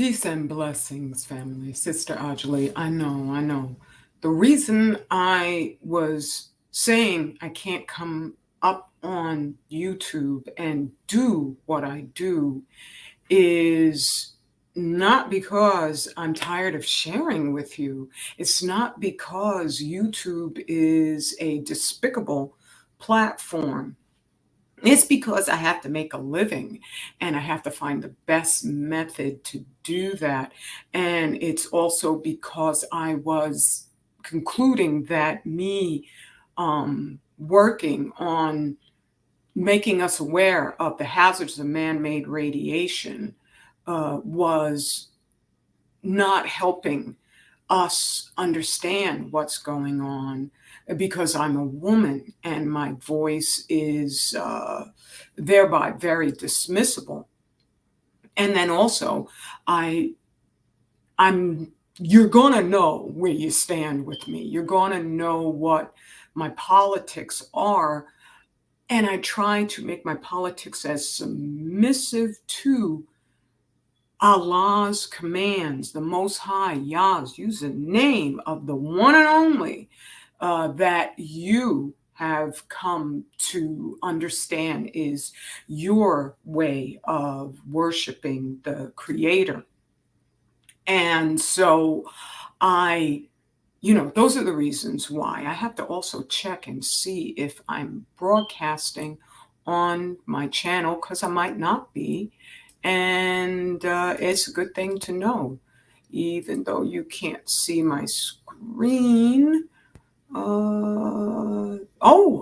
Peace and blessings, family. Sister Ajali, I know. The reason I was saying I can't come up on YouTube and do what I do is not because I'm tired of sharing with you. It's not because YouTube is a despicable platform. It's because I have to make a living and I have to find the best method to do that. And it's also because I was concluding that me working on making us aware of the hazards of man made radiation was not helping us understand what's going on because I'm a woman and my voice is thereby very dismissible. And then also, I, I'm, you're gonna know where you stand with me. You're gonna know what my politics are, and I try to make my politics as submissive to Allah's commands, the Most High, Yah's, use the name of the one and only that you have come to understand is your way of worshiping the Creator. And so I, those are the reasons why. I have to also check and see if I'm broadcasting on my channel because I might not be. And it's a good thing to know, even though you can't see my screen. Oh,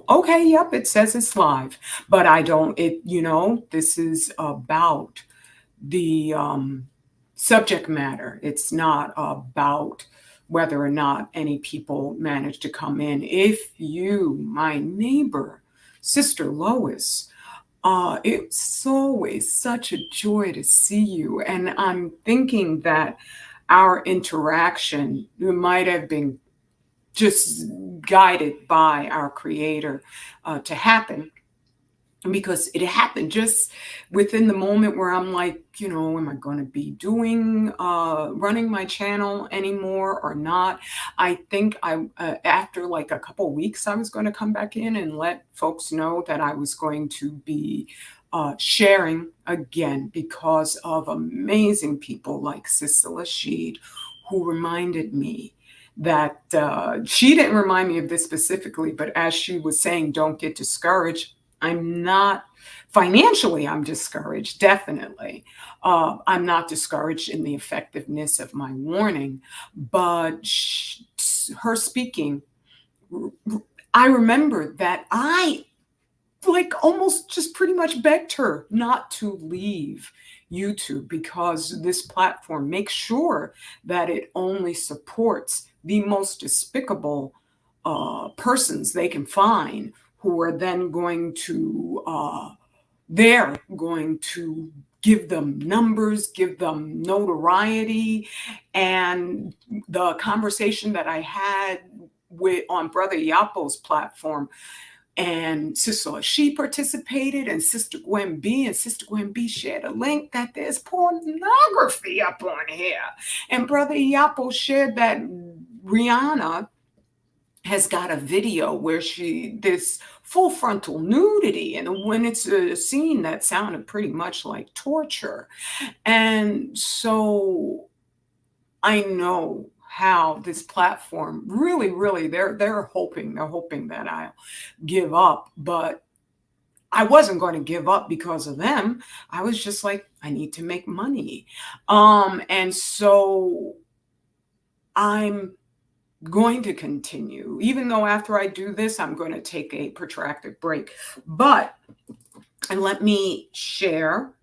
okay, yep, it says it's live, but I don't, this is about the subject matter. It's not about whether or not any people manage to come in. If you, my neighbor, Sister Lois, it's always such a joy to see you. And I'm thinking that our interaction might have been just guided by our Creator to happen, because it happened just within the moment where I'm like, am I going to be doing running my channel anymore or not? I think after like a couple weeks I was going to come back in and let folks know that I was going to be sharing again because of amazing people like Sister Lashid, who reminded me that she didn't remind me of this specifically, but as she was saying, don't get discouraged. I'm not financially, I'm discouraged, definitely. I'm not discouraged in the effectiveness of my warning, but her speaking, I remember that I like almost just pretty much begged her not to leave YouTube because this platform makes sure that it only supports the most despicable persons they can find, who are then going to they're going to give them numbers, give them notoriety. And the conversation that I had on Brother Yapo's platform, and Sister, she participated, and Sister Gwen B, and Sister Gwen B shared a link that there's pornography up on here. And Brother Yapo shared that Rihanna has got a video where this full frontal nudity, and when it's a scene that sounded pretty much like torture. And so I know how this platform really they're hoping that I'll give up, but I wasn't going to give up because of them. I was just like, I need to make money. And so I'm going to continue, even though after I do this, I'm going to take a protracted break. But, and let me share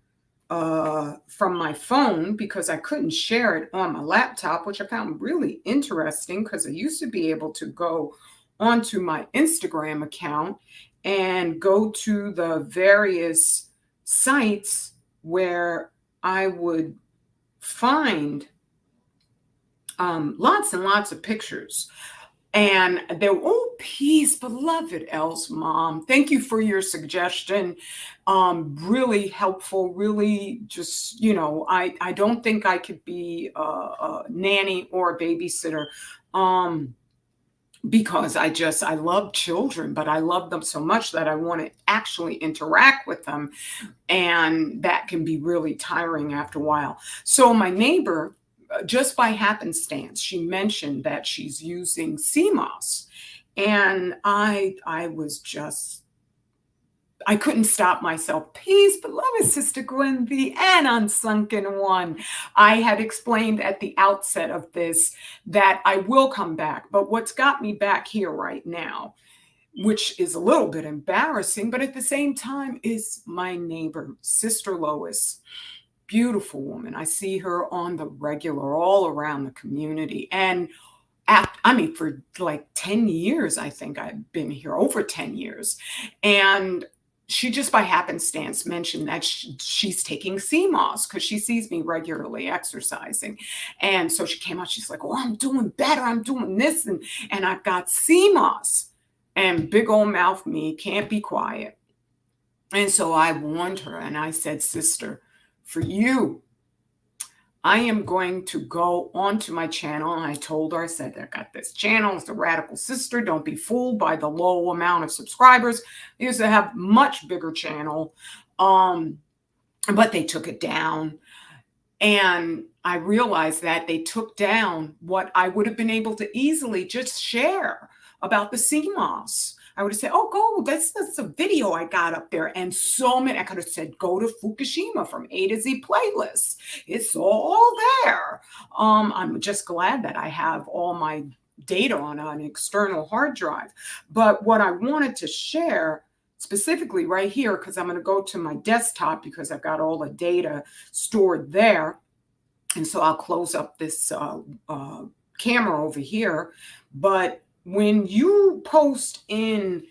from my phone, because I couldn't share it on my laptop, which I found really interesting because I used to be able to go onto my Instagram account and go to the various sites where I would find lots and lots of pictures. And there, oh, peace, beloved Elle's mom. Thank you for your suggestion. Really helpful. Really, just I don't think I could be a nanny or a babysitter. Um, because I love children, but I love them so much that I want to actually interact with them, and that can be really tiring after a while. So my neighbor, just by happenstance, she mentioned that she's using Seamoss, and I was just I couldn't stop myself. Peace, beloved Sister Gwen, the and unsunken one. I had explained at the outset of this that I will come back, but what's got me back here right now, which is a little bit embarrassing, but at the same time, is my neighbor, Sister Lois. Beautiful woman. I see her on the regular all around the community. And I mean, for like 10 years, I think I've been here, over 10 years. And she just by happenstance mentioned that she's taking CMOS because she sees me regularly exercising. And so she came out, she's like, oh, I'm doing better. I'm doing this. And I've got CMOS. And big old mouth me can't be quiet. And so I warned her and I said, sister, for you, I am going to go onto my channel. And I told her, I said, I got this channel. It's the Radical Sister. Don't be fooled by the low amount of subscribers. I used to have much bigger channel, but they took it down. And I realized that they took down what I would have been able to easily just share about the CMOS. I would have said, oh, go, that's a video I got up there. And so many, I could have said, go to Fukushima from A to Z playlist. It's all there. I'm just glad that I have all my data on an external hard drive. But what I wanted to share specifically right here, because I'm going to go to my desktop because I've got all the data stored there. And so I'll close up this camera over here. But when you post in,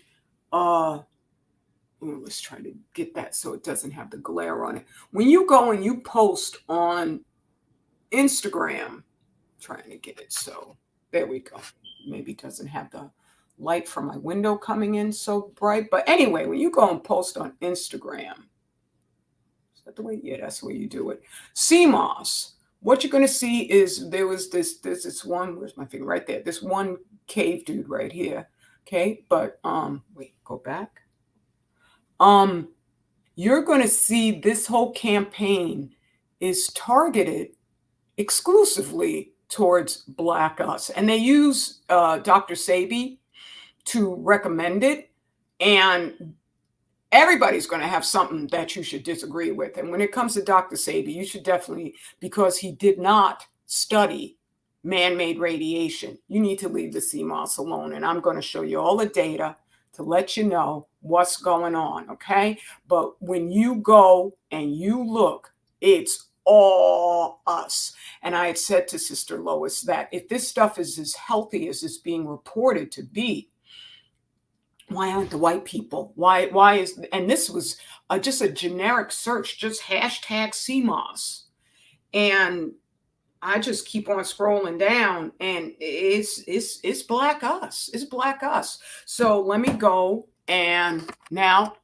let's try to get that so it doesn't have the glare on it. When you go and you post on Instagram, trying to get it so, there we go. Maybe it doesn't have the light from my window coming in so bright. But anyway, when you go and post on Instagram, is that the way? Yeah, that's the way you do it. CMOS. What you're going to see is there's this one, where's my finger? Right there. This one cave dude right here. Okay, but wait, go back. You're going to see this whole campaign is targeted exclusively towards Black us. And they use Dr. Sebi to recommend it. And everybody's going to have something that you should disagree with. And when it comes to Dr. Sebi, you should definitely, because he did not study man-made radiation, you need to leave the CMOS alone. And I'm going to show you all the data to let you know what's going on, okay? But when you go and you look, it's all us. And I had said to Sister Lois that if this stuff is as healthy as it's being reported to be, why aren't the white people? Why is, and this was just a generic search, just hashtag CMOS. And I just keep on scrolling down and it's Black us. It's Black us. So let me go and now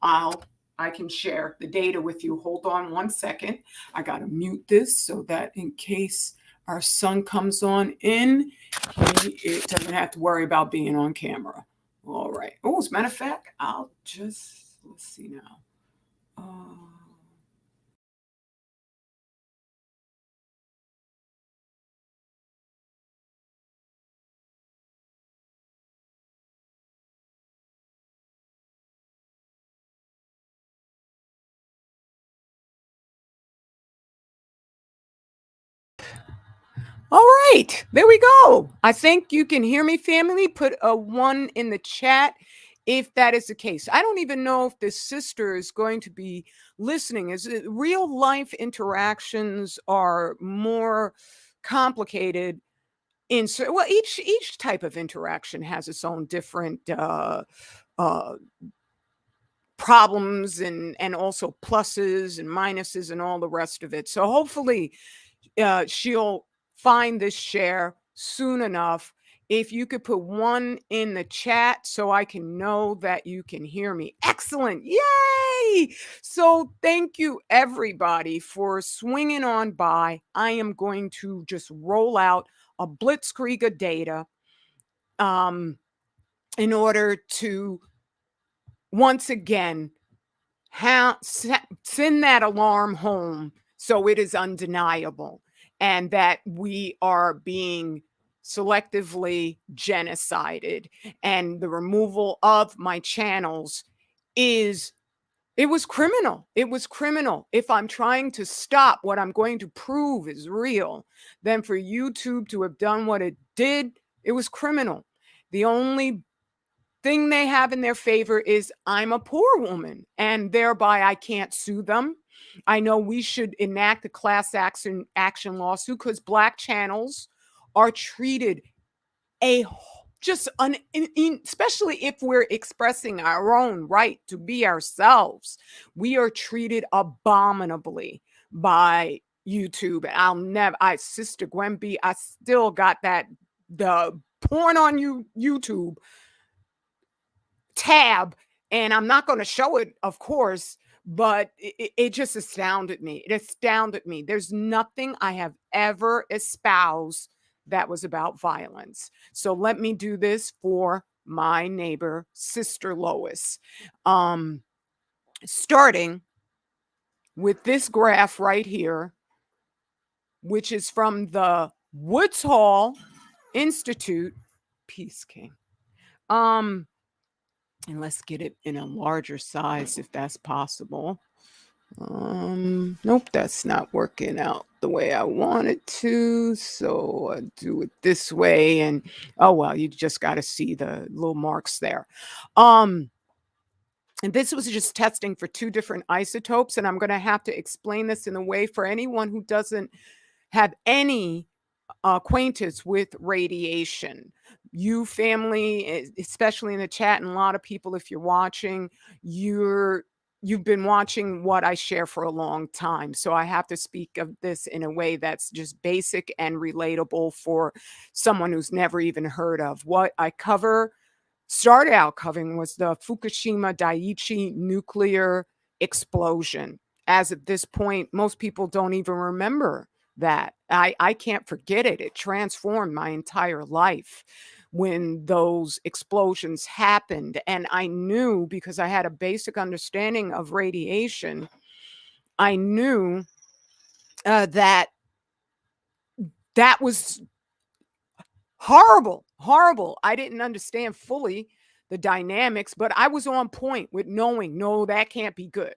I can share the data with you. Hold on one second. I got to mute this so that in case our son comes on in, it doesn't have to worry about being on camera. All right. Oh, as a matter of fact, I'll just, let's see now. All right, there we go. I think you can hear me, family. Put a 1 in the chat if that is the case. I don't even know if this sister is going to be listening. Is it, real life interactions are more complicated in well, each type of interaction has its own different uh, problems and also pluses and minuses and all the rest of it. So hopefully she'll find this share soon enough. If you could put one in the chat so I can know that you can hear me. Excellent. Yay! So thank you everybody for swinging on by. I am going to just roll out a blitzkrieg of data um, in order to once again send that alarm home so it is undeniable and that we are being selectively genocided, and the removal of my channels is it was criminal. It was criminal. If I'm trying to stop what I'm going to prove is real, then for YouTube to have done what it did, it was criminal. The only thing they have in their favor is I'm a poor woman and thereby I can't sue them. I know we should enact a class action lawsuit because Black channels are treated a just especially if we're expressing our own right to be ourselves. We are treated abominably by YouTube. I Sister Gwenby, I still got the porn on YouTube tab, and I'm not going to show it, of course, but it just astounded me. It astounded me. There's nothing I have ever espoused that was about violence. So let me do this for my neighbor, Sister Lois. Um, Starting with this graph right here, which is from the Woods Hole Institute, Peace King. And let's get it in a larger size if that's possible. Nope, that's not working out the way I want it to. So I do it this way, and oh well, you just got to see the little marks there. And this was just testing for 2 different isotopes, and I'm going to have to explain this in a way for anyone who doesn't have any acquaintance with radiation. You family, especially in the chat, and a lot of people, if you're watching, you've been watching what I share for a long time. So I have to speak of this in a way that's just basic and relatable for someone who's never even heard of what I started out covering was the Fukushima Daiichi nuclear explosion. As of this point, most people don't even remember that. I can't forget it. It transformed my entire life when those explosions happened. And I knew, because I had a basic understanding of radiation, I knew that that was horrible, horrible. I didn't understand fully the dynamics, but I was on point with knowing, no, that can't be good.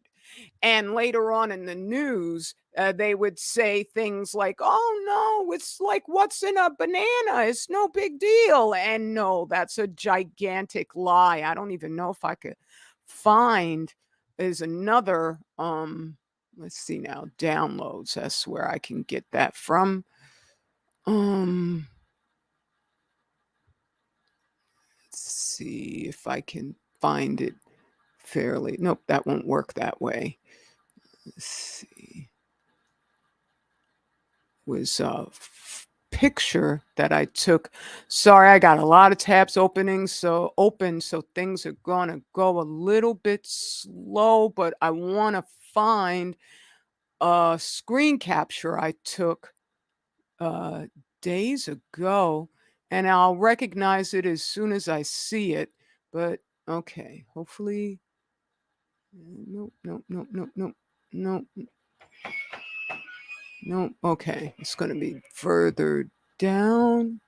And later on in the news, they would say things like, oh no, it's like what's in a banana? It's no big deal. And no, that's a gigantic lie. I don't even know if I could find is another let's see now, downloads. That's where I can get that from. Let's see if I can find it fairly. Nope, that won't work that way. Let's see. Was a picture that I took. Sorry, I got a lot of tabs so things are gonna go a little bit slow, but I want to find a screen capture I took days ago, and I'll recognize it as soon as I see it. But okay, hopefully. Nope, nope, nope, nope, nope, nope. Nope. Okay. It's going to be further down.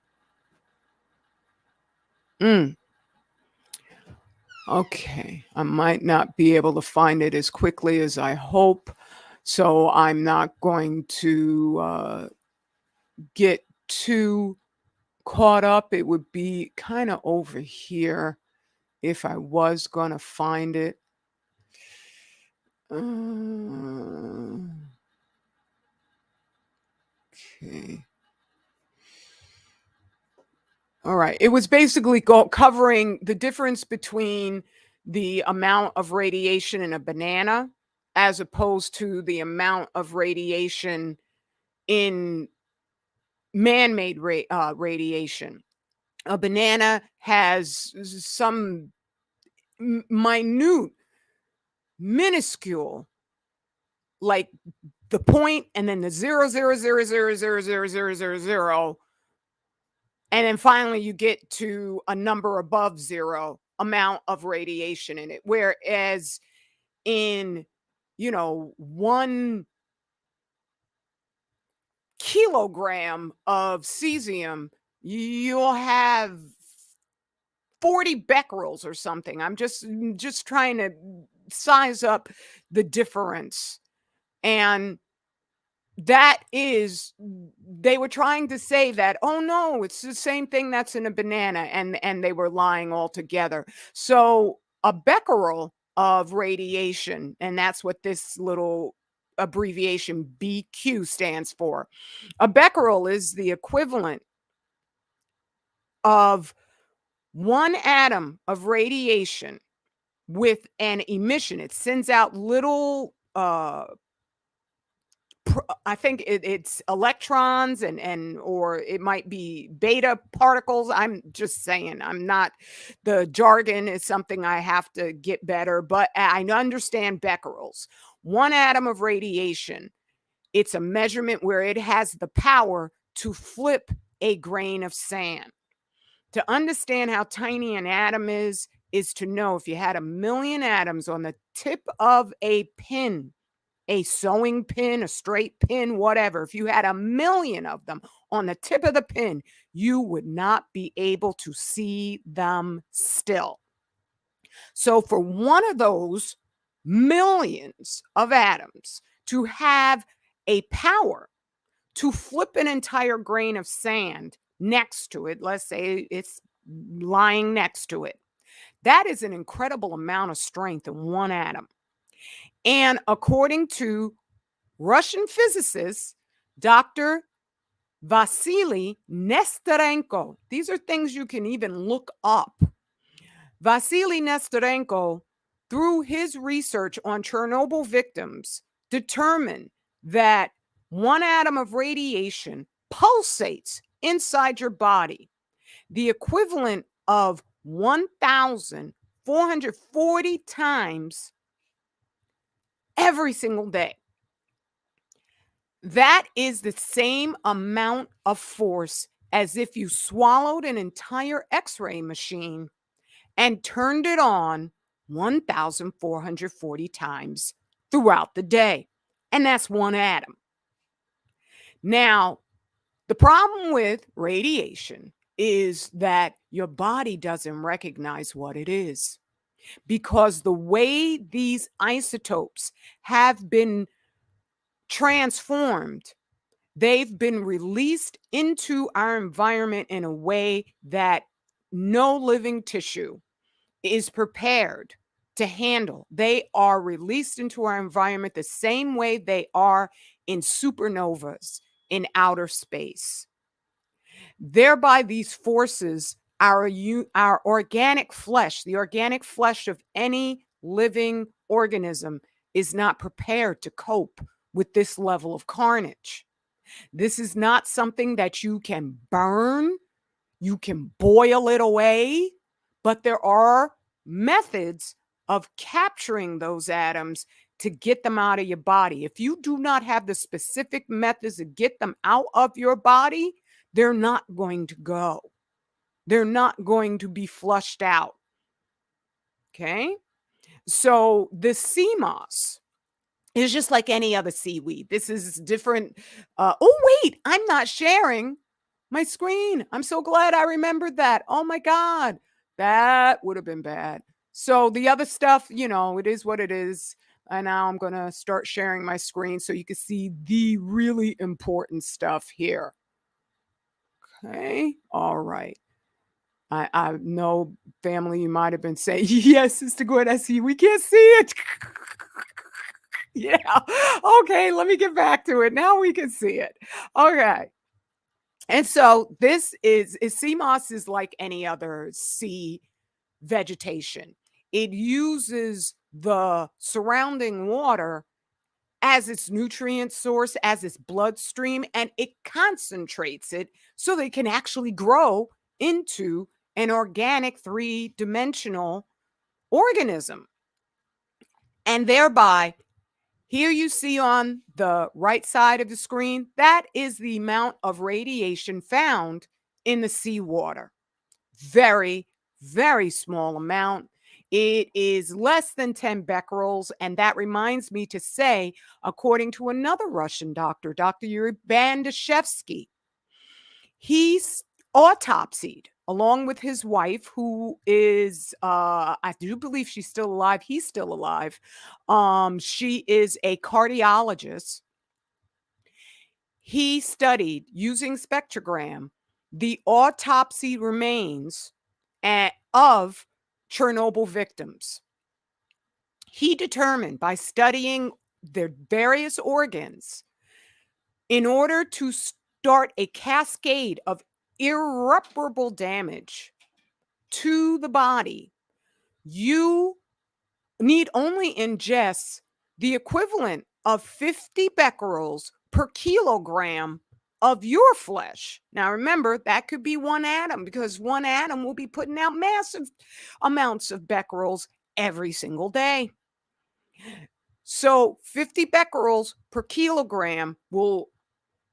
Okay. I might not be able to find it as quickly as I hope. So I'm not going to get too caught up. It would be kind of over here if I was going to find it. Okay. All right. It was basically covering the difference between the amount of radiation in a banana as opposed to the amount of radiation in man-made radiation. A banana has some minute, minuscule, like the point and then the 0.000000000, and then finally you get to a number above zero amount of radiation in it. Whereas in, 1 kilogram of cesium, you'll have 40 becquerels or something. I'm just trying to size up the difference. And that is, they were trying to say that, oh no, it's the same thing that's in a banana, and they were lying altogether. So a becquerel of radiation, and that's what this little abbreviation BQ stands for. A becquerel is the equivalent of one atom of radiation with an emission. It sends out little I think it's electrons, or it might be beta particles. I'm just saying, I'm not, the jargon is something I have to get better, but I understand becquerels. One atom of radiation, it's a measurement where it has the power to flip a grain of sand. To understand how tiny an atom is to know if you had 1 million atoms on the tip of a pin, a sewing pin, a straight pin, whatever, if you had 1 million of them on the tip of the pin, you would not be able to see them still. So for one of those millions of atoms to have a power to flip an entire grain of sand next to it, let's say it's lying next to it, that is an incredible amount of strength in one atom. And according to Russian physicist Dr. Vasily Nestorenko, these are things you can even look up. Vasily Nestorenko, through his research on Chernobyl victims, determined that one atom of radiation pulsates inside your body, the equivalent of 1,440 times every single day. That is the same amount of force as if you swallowed an entire X-ray machine and turned it on 1,440 times throughout the day. And that's one atom. Now, the problem with radiation is that your body doesn't recognize what it is, because the way these isotopes have been transformed, they've been released into our environment in a way that no living tissue is prepared to handle. They are released into our environment the same way they are in supernovas in outer space. Thereby, these forces, our organic flesh, the organic flesh of any living organism, is not prepared to cope with this level of carnage. This is not something that you can burn. You can boil it away, but there are methods of capturing those atoms to get them out of your body. If you do not have the specific methods to get them out of your body, they're not going to go. They're not going to be flushed out. Okay? So the Seamoss is just like any other seaweed. This is different. Oh, wait, I'm not sharing my screen. I'm so glad I remembered that. Oh my God, that would have been bad. So the other stuff, it is what it is. And now I'm going to start sharing my screen so you can see the really important stuff here. Okay. All right. I know, family, you might have been saying, yes, Sister Gwen, I see. We can't see it. Yeah. Okay, let me get back to it. Now we can see it. Okay. And so this is Seamoss is like any other sea vegetation. It uses the surrounding water as its nutrient source, as its bloodstream, and it concentrates it so they can actually grow into an organic three-dimensional organism. And thereby, here you see on the right side of the screen, that is the amount of radiation found in the seawater. Very, very small amount. It is less than 10 becquerels. And that reminds me to say, according to another Russian doctor, Dr. Yuri Bandashevsky, he's autopsied along with his wife, who is, I do believe she's still alive. He's still alive. She is a cardiologist. He studied using spectrogram the autopsy remains of Chernobyl victims. He determined by studying their various organs, in order to start a cascade of irreparable damage to the body, you need only ingest the equivalent of 50 becquerels per kilogram of your flesh. Now, remember, that could be one atom, because one atom will be putting out massive amounts of becquerels every single day. So 50 becquerels per kilogram will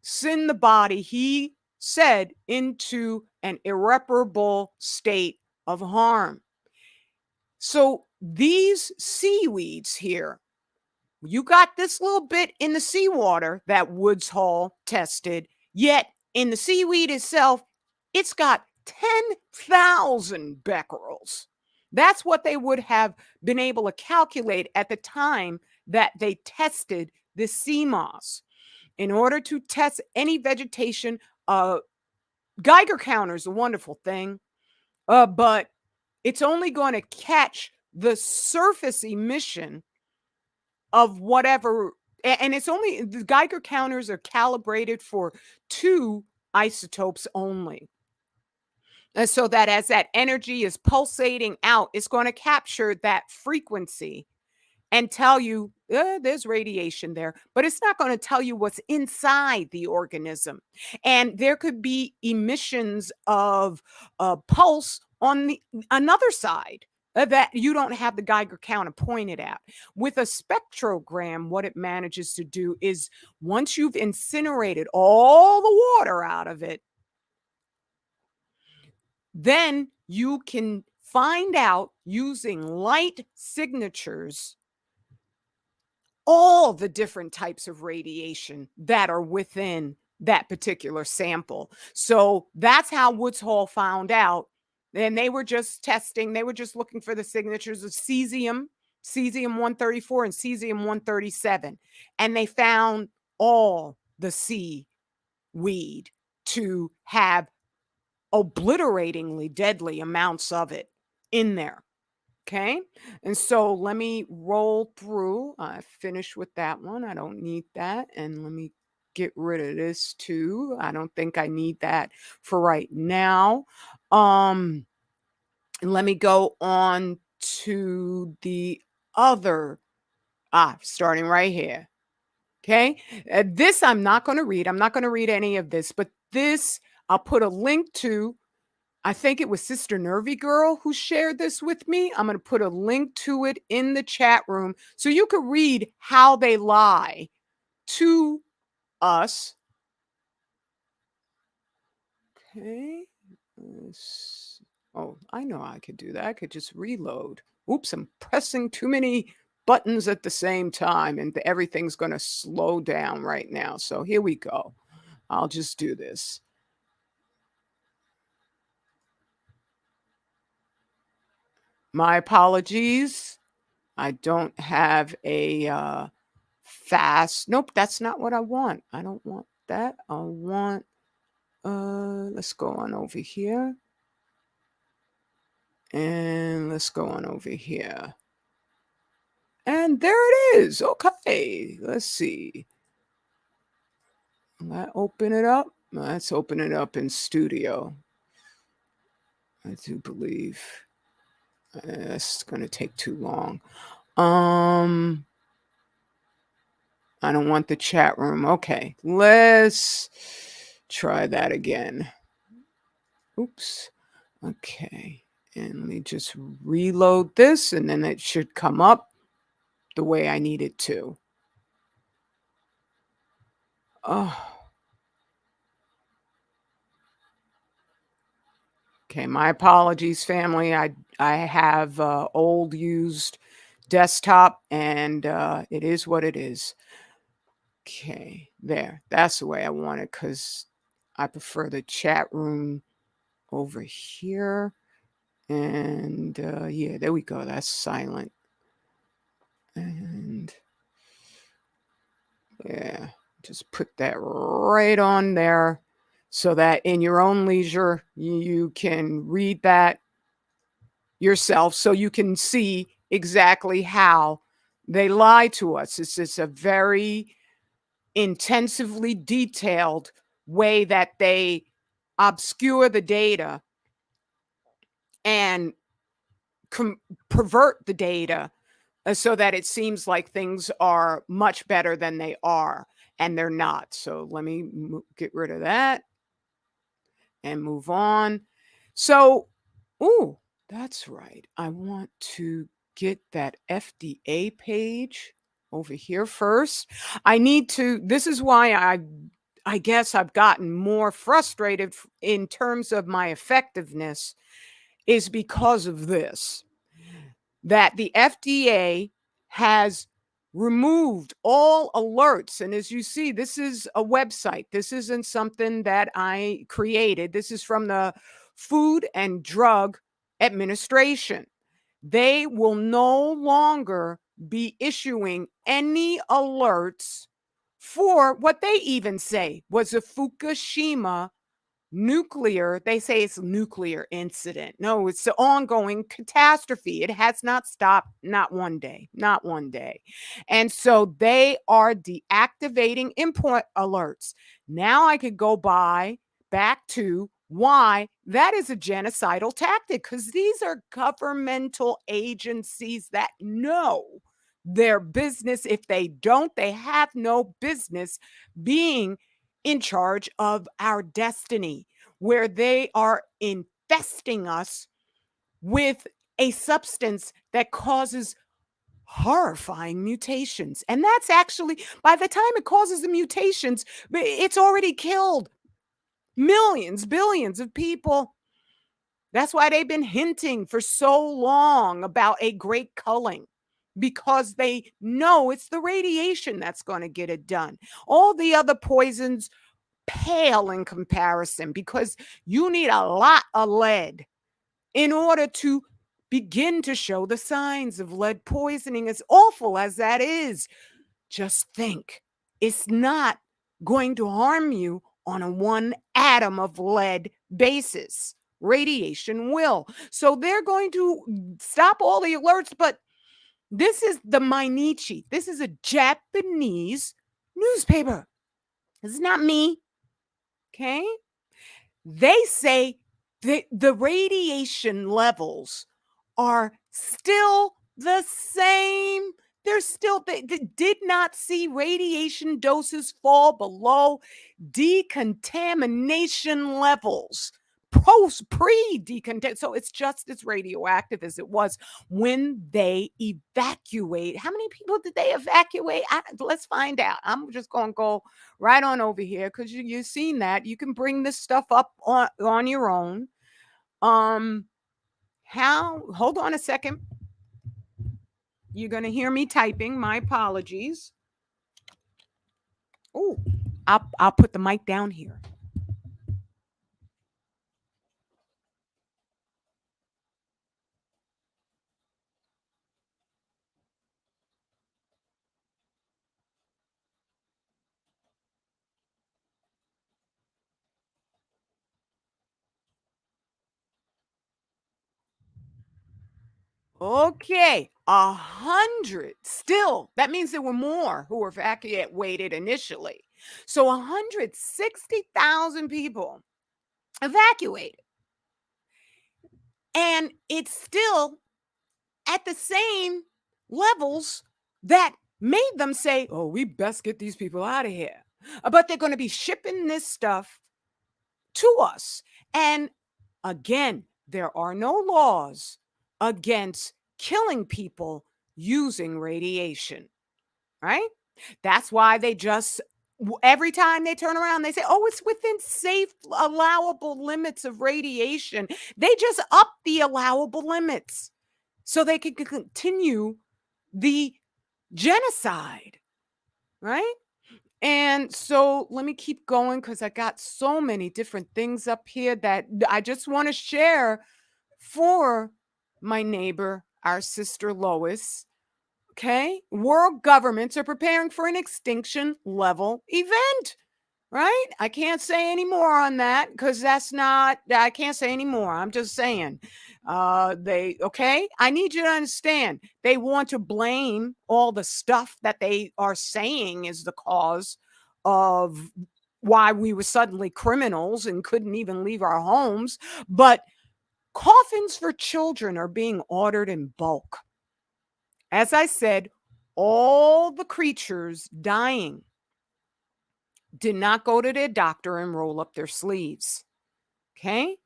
send the body, he said, into an irreparable state of harm. So these seaweeds here, you got this little bit in the seawater that Woods Hole tested, yet in the seaweed itself, it's got 10,000 becquerels. That's what they would have been able to calculate at the time that they tested the Seamoss. In order to test any vegetation, Geiger counter is a wonderful thing, but it's only going to catch the surface emission of whatever, and it's only, the Geiger counters are calibrated for 2 isotopes only. And so that as that energy is pulsating out, it's going to capture that frequency and tell you, there's radiation there, but it's not going to tell you what's inside the organism. And there could be emissions of pulse on the another side that you don't have the Geiger counter pointed at. With a spectrogram, what it manages to do is, once you've incinerated all the water out of it, then you can find out using light signatures all the different types of radiation that are within that particular sample. So that's how Woods Hole found out. And they were just testing, they were just looking for the signatures of cesium, cesium 134, and cesium 137. And they found all the seaweed to have obliteratingly deadly amounts of it in there. Okay. And so let me roll through. I finished with that one. I don't need that. And let me get rid of this too. I don't think I need that for right now. And let me go on to the other, starting right here. Okay. This I'm not going to read. I'm not going to read any of this, but this I'll put a link to. I think it was Sister Nervy Girl who shared this with me. I'm going to put a link to it in the chat room so you can read how they lie to us. Okay. Oh, I know I could do that. I could just reload. Oops, I'm pressing too many buttons at the same time, and everything's going to slow down right now. So here we go. I'll just do this. My apologies. I don't have a fast. Nope, that's not what I want. I don't want that. I want, let's go on over here. And let's go on over here. And there it is. Okay, let's see. Let's open it up. Let's open it up in Studio. I do believe that's going to take too long. I don't want the chat room. Okay, let's try that again. Oops. Okay. And let me just reload this, and then it should come up the way I need it to. Oh, okay. My apologies, family. I have old used desktop, and it is what it is. Okay, there. That's the way I want it because I prefer the chat room over here. And yeah, there we go. That's silent. And yeah, just put that right on there so that in your own leisure, you can read that yourself so you can see exactly how they lie to us. It's just a very intensively detailed way that they obscure the data and com- pervert the data so that it seems like things are much better than they are, and they're not. So let me get rid of that and move on. So, ooh, that's right. I want to get that FDA page over here first. I need to this is why I guess I've gotten more frustrated in terms of my effectiveness is because of this, that the FDA has removed all alerts. And as you see, this is a website. This isn't something that I created. This is from the Food and Drug Administration. They will no longer be issuing any alerts for what they even say was a Fukushima nuclear, they say it's a nuclear incident. No, it's an ongoing catastrophe. It has not stopped, not one day, not one day. And so they are deactivating import alerts. Now I could go back to why that is a genocidal tactic, because these are governmental agencies that know their business. If they don't, they have no business being in charge of our destiny, where they are infesting us with a substance that causes horrifying mutations. And that's actually, by the time it causes the mutations, it's already killed millions, billions of people. That's why they've been hinting for so long about a great culling, because they know it's the radiation that's going to get it done. All the other poisons pale in comparison, because you need a lot of lead in order to begin to show the signs of lead poisoning. As awful as that is, just think, it's not going to harm you on a one atom of lead basis. Radiation will. So they're going to stop all the alerts, but this is the Mainichi. This is a Japanese newspaper. This is not me. Okay. They say the radiation levels are still the same. They're still, they did not see radiation doses fall below decontamination levels. Pre-decontamination. So it's just as radioactive as it was when they evacuate. How many people did they evacuate? Let's find out. I'm just going to go right on over here because you've seen that. You can bring this stuff up on your own. Hold on a second. You're going to hear me typing. My apologies. Oh, I'll put the mic down here. Okay, 100. Still, that means there were more who were evacuated initially. So 160,000 people evacuated. And it's still at the same levels that made them say, oh, we best get these people out of here. But they're going to be shipping this stuff to us. And again, there are no laws against killing people using radiation, right? That's why they just every time they turn around, they say, "Oh, it's within safe, allowable limits of radiation." They just up the allowable limits so they can continue the genocide, right? And so let me keep going because I got so many different things up here that I just want to share for my neighbor, our sister Lois. Okay. World governments are preparing for an extinction level event. Right? I can't say any more on that because that's not, I can't say any more. I'm just saying. Okay. I need you to understand. They want to blame all the stuff that they are saying is the cause of why we were suddenly criminals and couldn't even leave our homes. But coffins for children are being ordered in bulk. As I said, all the creatures dying did not go to their doctor and roll up their sleeves. Okay.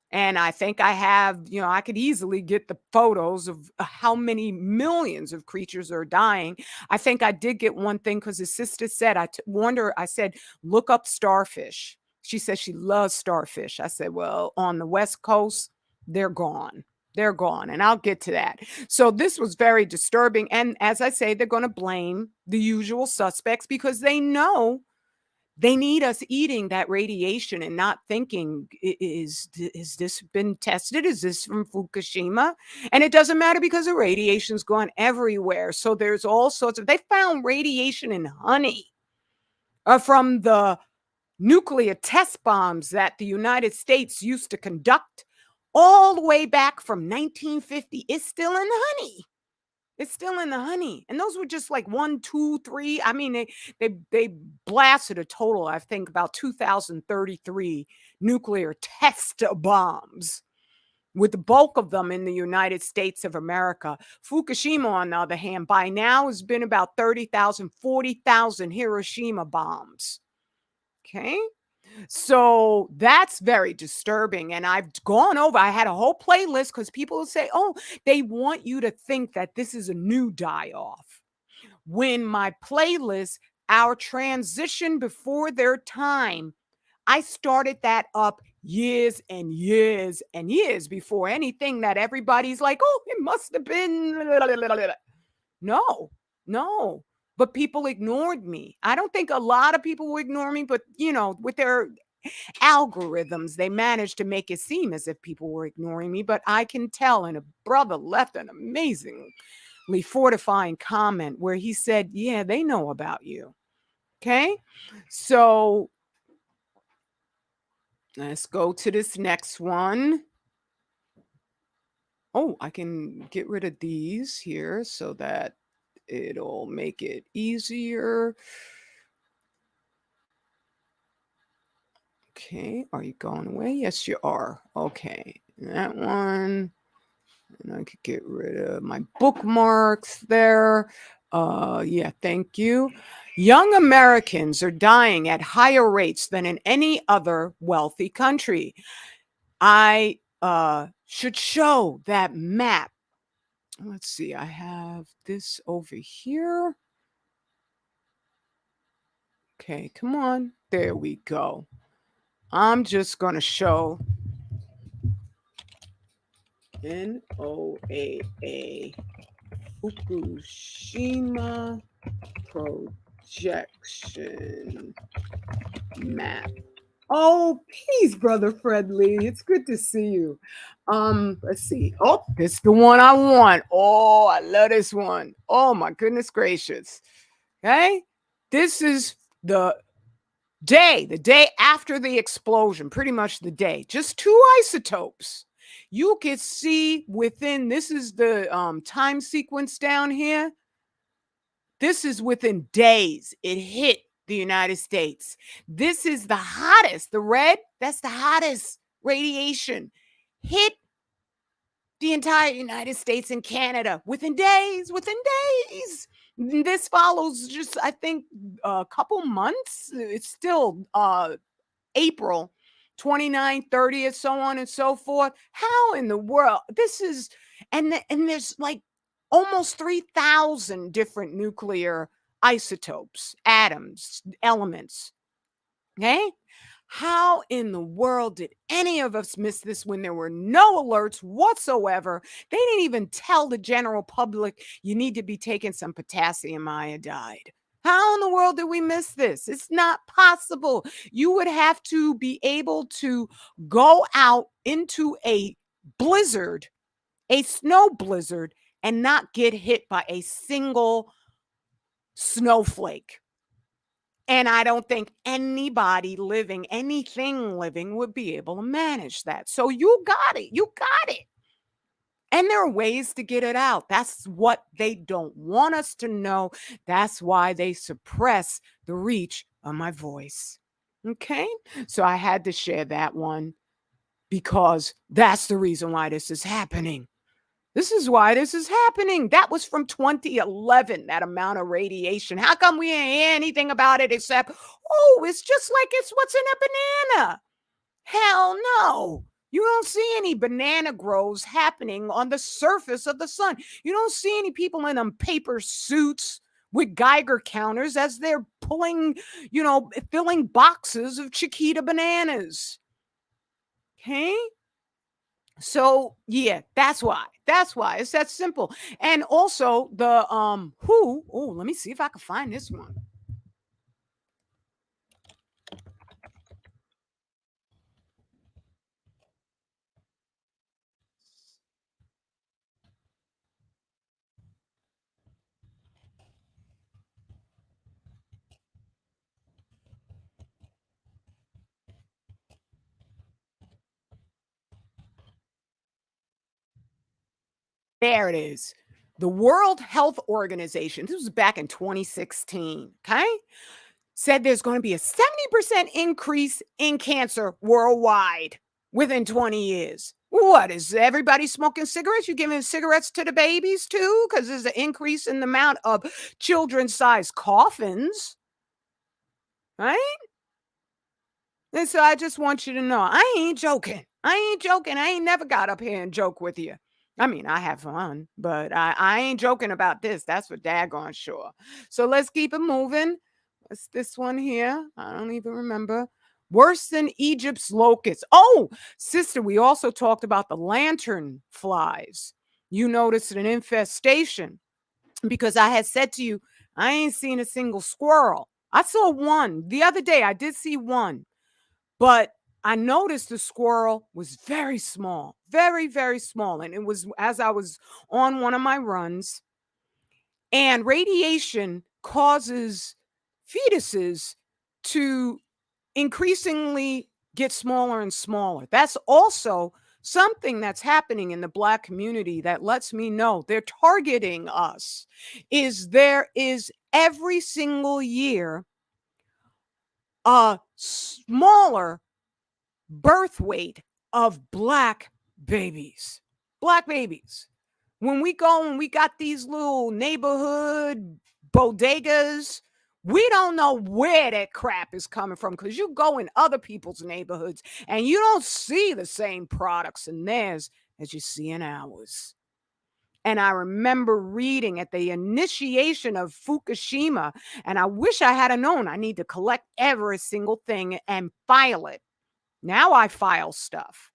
And I think I have, I could easily get the photos of how many millions of creatures are dying. I think I did get one thing because his sister said, warned her, I said, look up starfish. She said she loves starfish. I said, well, on the West Coast, they're gone. They're gone. And I'll get to that. So this was very disturbing. And as I say, they're going to blame the usual suspects because they know they need us eating that radiation and not thinking, is this been tested? Is this from Fukushima? And it doesn't matter because the radiation's gone everywhere. So there's all sorts of, they found radiation in honey from the nuclear test bombs that the United States used to conduct all the way back from 1950. It's still in the honey. It's still in the honey. And those were just like one, two, three. I mean, they blasted a total, I think, about 2033 nuclear test bombs, with the bulk of them in the United States of America. Fukushima, on the other hand, by now has been about 30,000, 40,000 Hiroshima bombs. Okay. So that's very disturbing. And I've gone over, I had a whole playlist because people will say, oh, they want you to think that this is a new die off. When my playlist, our transition before their time, I started that up years and years and years before anything that everybody's like, oh, it must have been. No, no. But people ignored me. I don't think a lot of people will ignore me, but with their algorithms, they managed to make it seem as if people were ignoring me. But I can tell, and a brother left an amazingly fortifying comment where he said, yeah, they know about you. Okay. So let's go to this next one. Oh, I can get rid of these here so that it'll make it easier. Okay, are you going away? Yes, you are. Okay, that one. And I could get rid of my bookmarks there. Yeah, thank you. Young Americans are dying at higher rates than in any other wealthy country. I should show that map. Let's see, I have this over here. Okay, come on. There we go. I'm just going to show NOAA Fukushima projection map. Oh, peace, brother Fredley. It's good to see you. Let's see. Oh, this is the one I want. Oh, I love this one. Oh my goodness gracious. Okay. This is the day after the explosion, pretty much the day. Just two isotopes. You can see within, this is the time sequence down here. This is within days. It hit the United States. This is the hottest, the red, that's the hottest radiation. Hit the entire United States and Canada within days, within days. This follows just, I think, a couple months. It's still April 29, 30, and so on and so forth. How in the world? This is, and there's like almost 3,000 different nuclear isotopes, atoms, elements. Okay? How in the world did any of us miss this when there were no alerts whatsoever? They didn't even tell the general public you need to be taking some potassium iodide. How in the world did we miss this? It's not possible. You would have to be able to go out into a blizzard, a snow blizzard, and not get hit by a single snowflake. And I don't think anybody living, anything living would be able to manage that. So you got it. You got it. And there are ways to get it out. That's what they don't want us to know. That's why they suppress the reach of my voice. Okay. So I had to share that one because that's the reason why this is happening. This is why this is happening. That was from 2011, that amount of radiation. How come we ain't hear anything about it except, oh, it's just like it's what's in a banana? Hell no. You don't see any banana grows happening on the surface of the sun. You don't see any people in them paper suits with Geiger counters as they're pulling, filling boxes of Chiquita bananas. Okay? So yeah, that's why. That's why. It's that simple. And also the let me see if I can find this one. There it is. The World Health Organization, this was back in 2016, okay? Said there's going to be a 70% increase in cancer worldwide within 20 years. What is everybody smoking cigarettes? You giving cigarettes to the babies too? Because there's an increase in the amount of children-sized coffins, right? And so I just want you to know, I ain't joking. I ain't joking. I ain't never got up here and joke with you. I mean, I have fun, but I ain't joking about this. That's for daggone sure. So let's keep it moving. What's this one here? I don't even remember. Worse than Egypt's locusts. Oh, sister, we also talked about the lantern flies. You noticed an infestation because I had said to you, I ain't seen a single squirrel. I saw one the other day. I did see one. But I noticed the squirrel was very small, very, very small. And it was as I was on one of my runs, and radiation causes fetuses to increasingly get smaller and smaller. That's also something that's happening in the Black community that lets me know they're targeting us. Is there is every single year a smaller birth weight of Black babies. Black babies. When we go and we got these little neighborhood bodegas, we don't know where that crap is coming from because you go in other people's neighborhoods and you don't see the same products in theirs as you see in ours. And I remember reading at the initiation of Fukushima, and I wish I had known I need to collect every single thing and file it. Now I file stuff.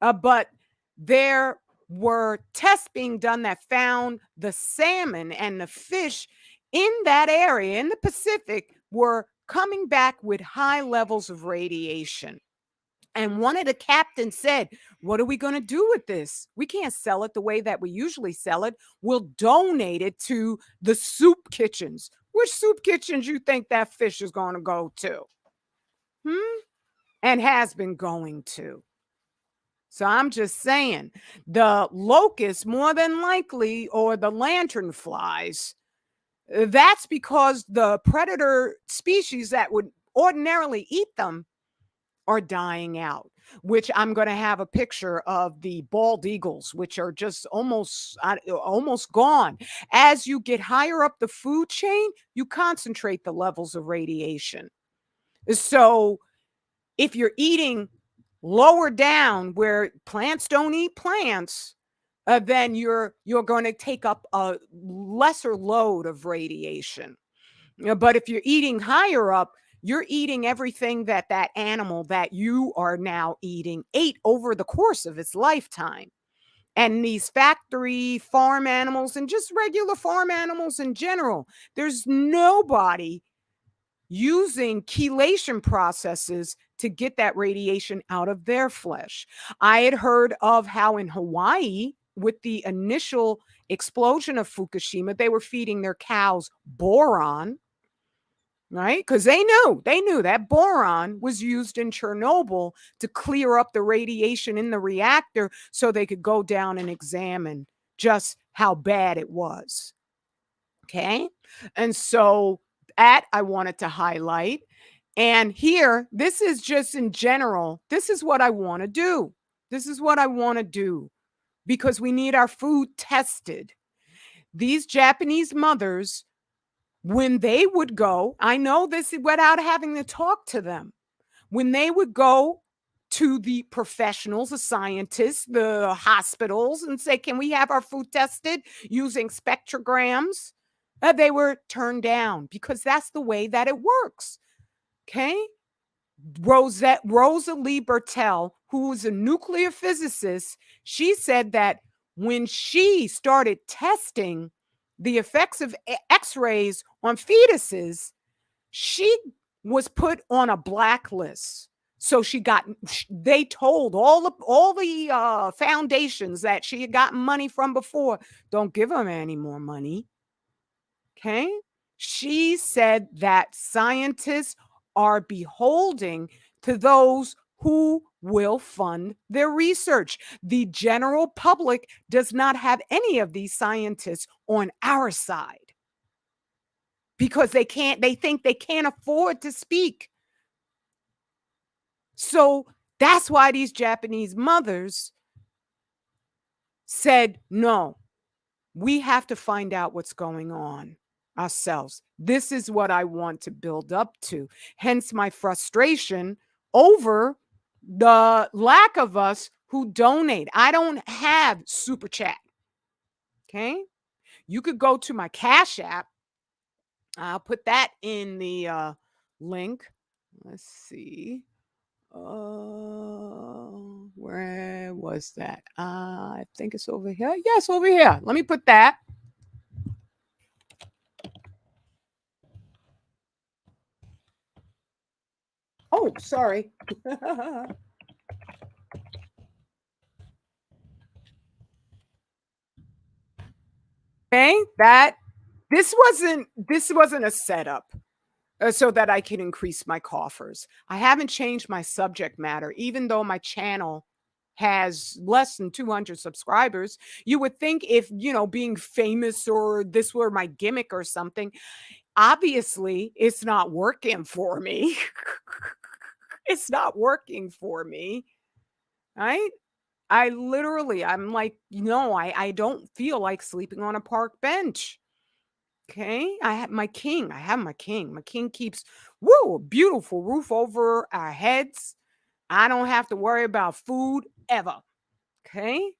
But there were tests being done that found the salmon and the fish in that area in the Pacific were coming back with high levels of radiation. And one of the captains said, what are we going to do with this? We can't sell it the way that we usually sell it. We'll donate it to the soup kitchens. Which soup kitchens you think that fish is going to go to? And has been going to. So I'm just saying the locusts, more than likely, or the lantern flies, that's because the predator species that would ordinarily eat them are dying out, which I'm going to have a picture of the bald eagles, which are just almost gone. As you get higher up the food chain, you concentrate the levels of radiation. So if you're eating lower down where plants don't eat plants, then you're going to take up a lesser load of radiation. But if you're eating higher up, you're eating everything that that animal that you are now eating ate over the course of its lifetime. And these factory farm animals and just regular farm animals in general, there's nobody using chelation processes to get that radiation out of their flesh. I had heard of how in Hawaii, with the initial explosion of Fukushima, they were feeding their cows boron, right? Because they knew that boron was used in Chernobyl to clear up the radiation in the reactor so they could go down and examine just how bad it was. Okay. And so that I wanted to highlight. And here, this is just in general, this is what I want to do. This is what I want to do because we need our food tested. These Japanese mothers, when they would go, I know this without having to talk to them, when they would go to the professionals, the scientists, the hospitals, and say, "Can we have our food tested using spectrograms?" They were turned down because that's the way that it works. Okay. Rosalie Bertell, who was a nuclear physicist, she said that when she started testing the effects of X-rays on fetuses, she was put on a blacklist. So they told all the foundations that she had gotten money from before, don't give them any more money. Okay. She said that scientists are beholding to those who will fund their research. The general public does not have any of these scientists on our side because they think they can't afford to speak. So that's why these Japanese mothers said, no, we have to find out what's going on ourselves. This is what I want to build up to. Hence my frustration over the lack of us who donate. I don't have super chat. Okay. You could go to my Cash App. I'll put that in the link. Let's see. Where was that? I think it's over here. Yes, over here. Let me put that. Oh, sorry. Okay, that this wasn't a setup so that I can increase my coffers. I haven't changed my subject matter, even though my channel has less than 200 subscribers. You would think if, being famous or this were my gimmick or something, obviously it's not working for me. It's not working for me, right? I'm like, I don't feel like sleeping on a park bench. Okay. I have my king. My king keeps, a beautiful roof over our heads. I don't have to worry about food ever. Okay.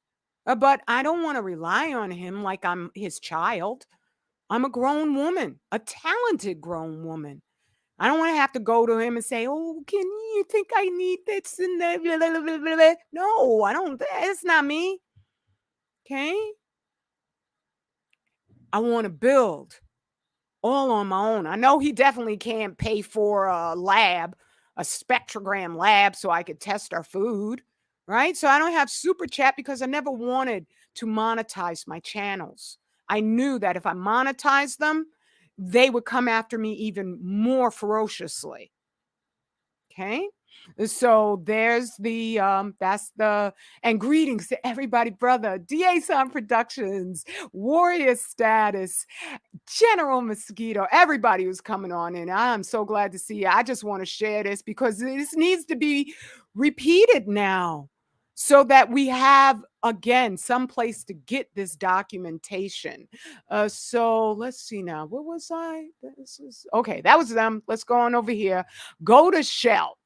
But I don't want to rely on him like I'm his child. I'm a grown woman, a talented grown woman. I don't want to have to go to him and say, "Oh, can you think I need this and that?" Blah, blah, blah, blah, blah. No, I don't. It's not me. Okay. I want to build all on my own. I know he definitely can't pay for a lab, a spectrogram lab, so I could test our food, right? So I don't have super chat because I never wanted to monetize my channels. I knew that if I monetized them, they would come after me even more ferociously. Okay. So there's that's the, and greetings to everybody, brother, DA Sound Productions, Warrior Status, General Mosquito, everybody who's coming on in. I'm so glad to see you. I just want to share this because this needs to be repeated now so that we have again some place to get this documentation. So let's see now. Where was I? This is okay. That was them. Let's go on over here. Go to Shell.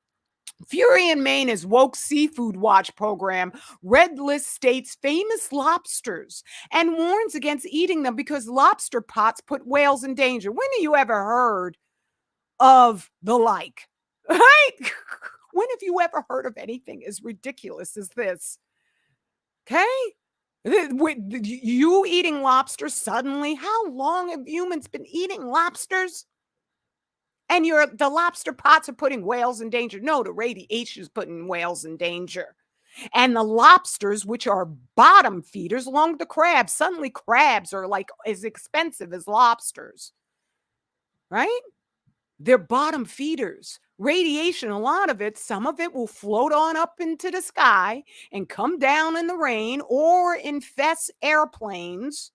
Fury in Maine's woke seafood watch program red list states famous lobsters and warns against eating them because lobster pots put whales in danger. When have you ever heard of the like? Right? When have you ever heard of anything as ridiculous as this? Okay? You eating lobster suddenly? How long have humans been eating lobsters? And the lobster pots are putting whales in danger. No, the radiation is putting whales in danger. And the lobsters, which are bottom feeders, along with the crabs, suddenly crabs are like as expensive as lobsters, right? They're bottom feeders. Radiation, a lot of it, some of it will float on up into the sky and come down in the rain or infest airplanes.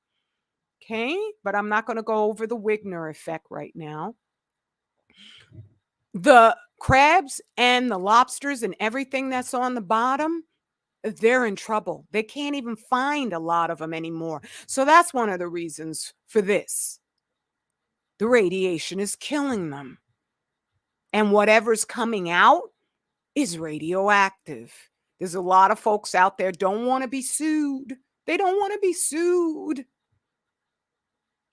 Okay. But I'm not going to go over the Wigner effect right now. The crabs and the lobsters and everything that's on the bottom, they're in trouble. They can't even find a lot of them anymore. So that's one of the reasons for this. The radiation is killing them. And whatever's coming out is radioactive. There's a lot of folks out there don't want to be sued. They don't want to be sued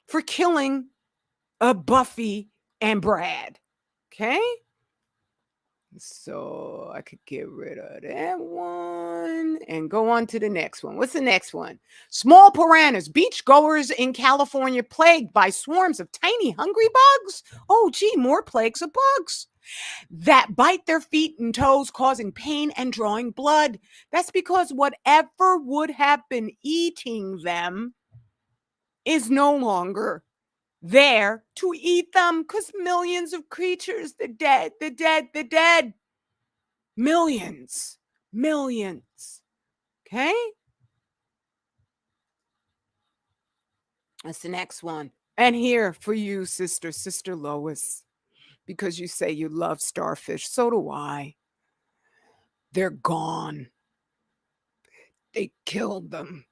for killing a Buffy and Brad. Okay? So I could get rid of that one and go on to the next one. What's the next one? Small piranhas, beachgoers in California plagued by swarms of tiny hungry bugs. Oh, gee, more plagues of bugs that bite their feet and toes, causing pain and drawing blood. That's because whatever would have been eating them is no longer there to eat them because millions of creatures, they're dead, they're dead, they're dead. Millions. Okay? That's the next one. And here for you, Sister Lois, because you say you love starfish. So do I. They're gone. They killed them.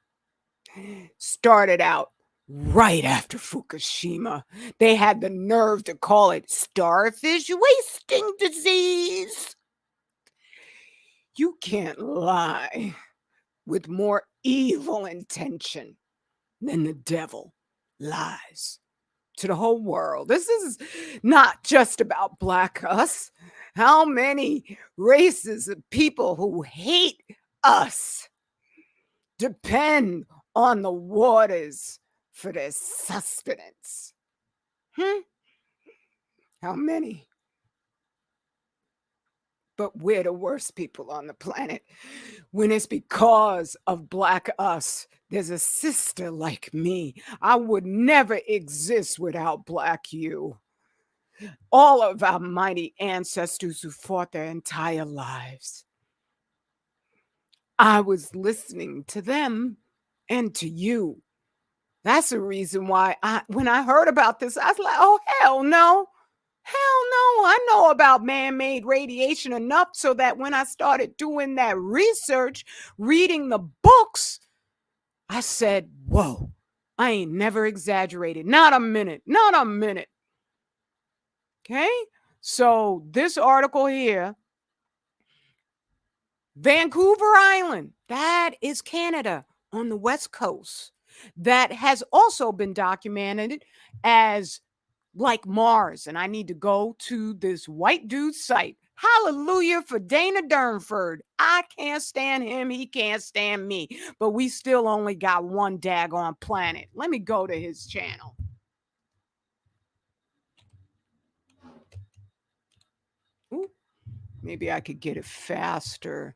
Started out right after Fukushima. They had the nerve to call it starfish wasting disease. You can't lie with more evil intention than the devil lies to the whole world. This is not just about Black us. How many races of people who hate us depend on the waters for their sustenance? How many? But we're the worst people on the planet. When it's because of Black us, there's a sister like me. I would never exist without Black you. All of our mighty ancestors who fought their entire lives. I was listening to them and to you. That's the reason why when I heard about this, I was like, oh, hell no. Hell no. I know about man-made radiation enough so that when I started doing that research, reading the books, I said, whoa, I ain't never exaggerated. Not a minute. Not a minute. Okay? So this article here, Vancouver Island, that is Canada on the West Coast. That has also been documented as like Mars. And I need to go to this white dude's site. Hallelujah for Dana Durnford. I can't stand him. He can't stand me. But we still only got one daggone planet. Let me go to his channel. Ooh, maybe I could get it faster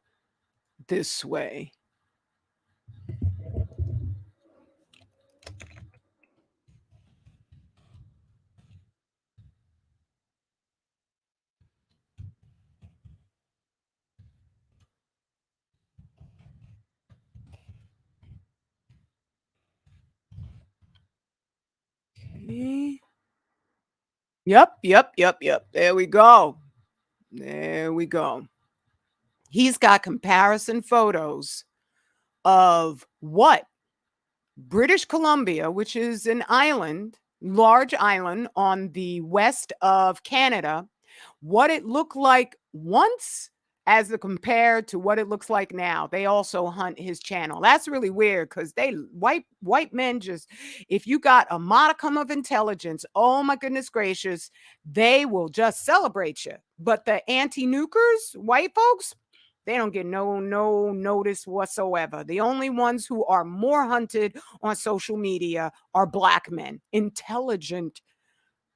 this way. Okay. Yep. There we go. There we go. He's got comparison photos of what British Columbia, which is an island, large island on the west of Canada, what it looked like once as compared to what it looks like now. They also hunt his channel. That's really weird because they white men just, if you got a modicum of intelligence, oh my goodness gracious, they will just celebrate you. But the anti-nukers, white folks, they don't get no notice whatsoever. The only ones who are more hunted on social media are black men, intelligent,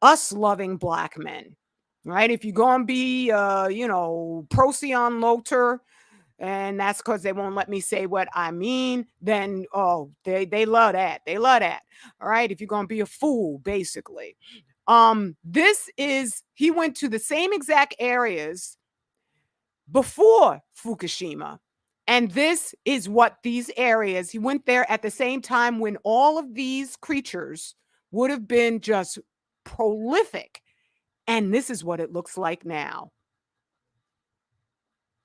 us loving black men. Right? If you're gonna be Procyon Loter, and that's because they won't let me say what I mean, then they love that. They love that. All right. If you're gonna be a fool, basically. This is he went to the same exact areas before Fukushima. And this is what these areas, he went there at the same time when all of these creatures would have been just prolific. And this is what it looks like now.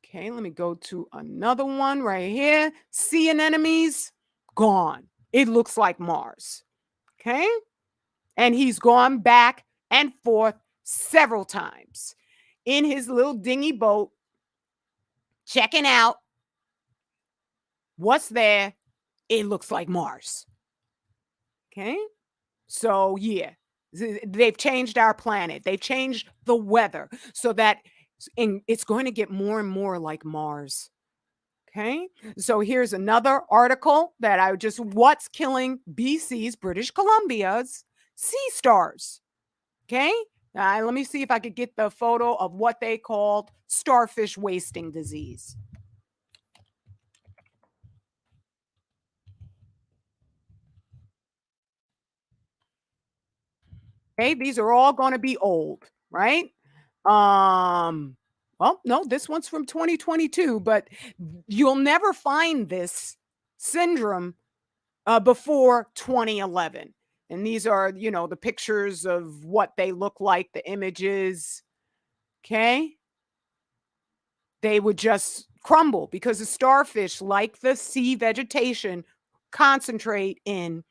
Okay, let me go to another one right here. Sea anemones, gone. It looks like Mars. Okay. And he's gone back and forth several times in his little dinghy boat, checking out what's there. It looks like Mars. Okay. So, yeah, they've changed our planet. They've changed the weather so that it's going to get more and more like Mars. Okay. So here's another article that I just, what's killing BC's, British Columbia's sea stars. Okay. Let me see if I could get the photo of what they called starfish wasting disease. Okay. These are all going to be old, right? Well, no, this one's from 2022, but you'll never find this syndrome before 2011. And these are, the pictures of what they look like, the images. Okay. They would just crumble because the starfish, like the sea vegetation, concentrate in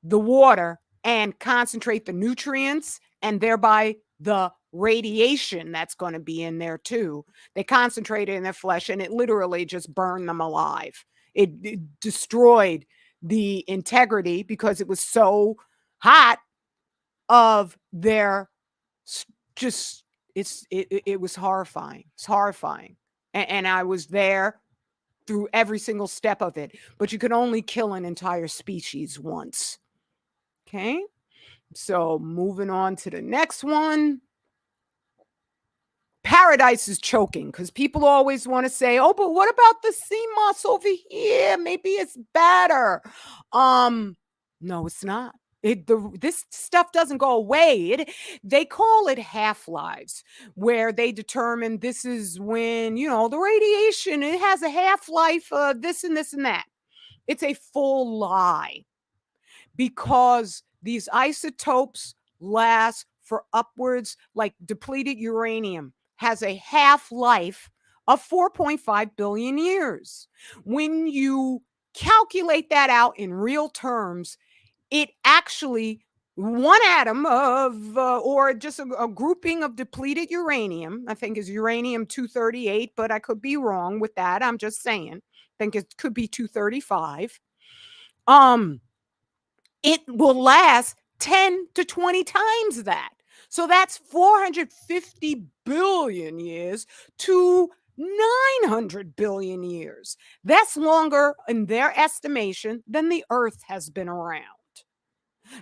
the water and concentrate the nutrients and thereby the radiation that's going to be in there too. They concentrate it in their flesh and it literally just burned them alive. It destroyed the integrity because it was so hot of their just it was horrifying. It's horrifying. And I was there through every single step of it, but you could only kill an entire species once. Okay. So moving on to the next one. Paradise is choking because people always want to say, oh, but what about the Seamoss over here? Maybe it's better. No, it's not. This stuff doesn't go away. They call it half-lives, where they determine this is when, the radiation, it has a half-life, this and this and that. It's a full lie because these isotopes last for upwards, like depleted uranium has a half-life of 4.5 billion years. When you calculate that out in real terms, it actually, one atom of, or just a grouping of depleted uranium, I think is uranium 238, but I could be wrong with that. I'm just saying, I think it could be 235. It will last 10 to 20 times that. So that's 450 billion years to 900 billion years. That's longer in their estimation than the Earth has been around.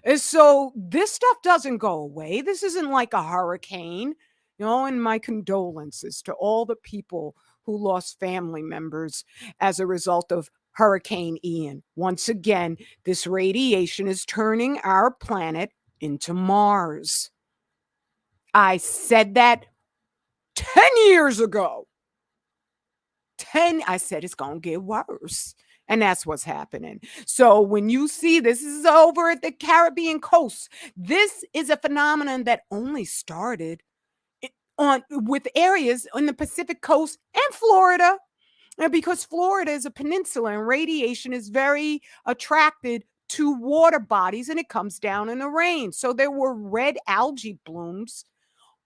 And so this stuff doesn't go away. This isn't like a hurricane, and my condolences to all the people who lost family members as a result of Hurricane Ian. Once again, this radiation is turning our planet into Mars. I said that 10 years ago. I said it's going to get worse. And that's what's happening. So when you see this is over at the Caribbean coast, this is a phenomenon that only started with areas on the Pacific coast and Florida. And because Florida is a peninsula and radiation is very attracted to water bodies and it comes down in the rain. So there were red algae blooms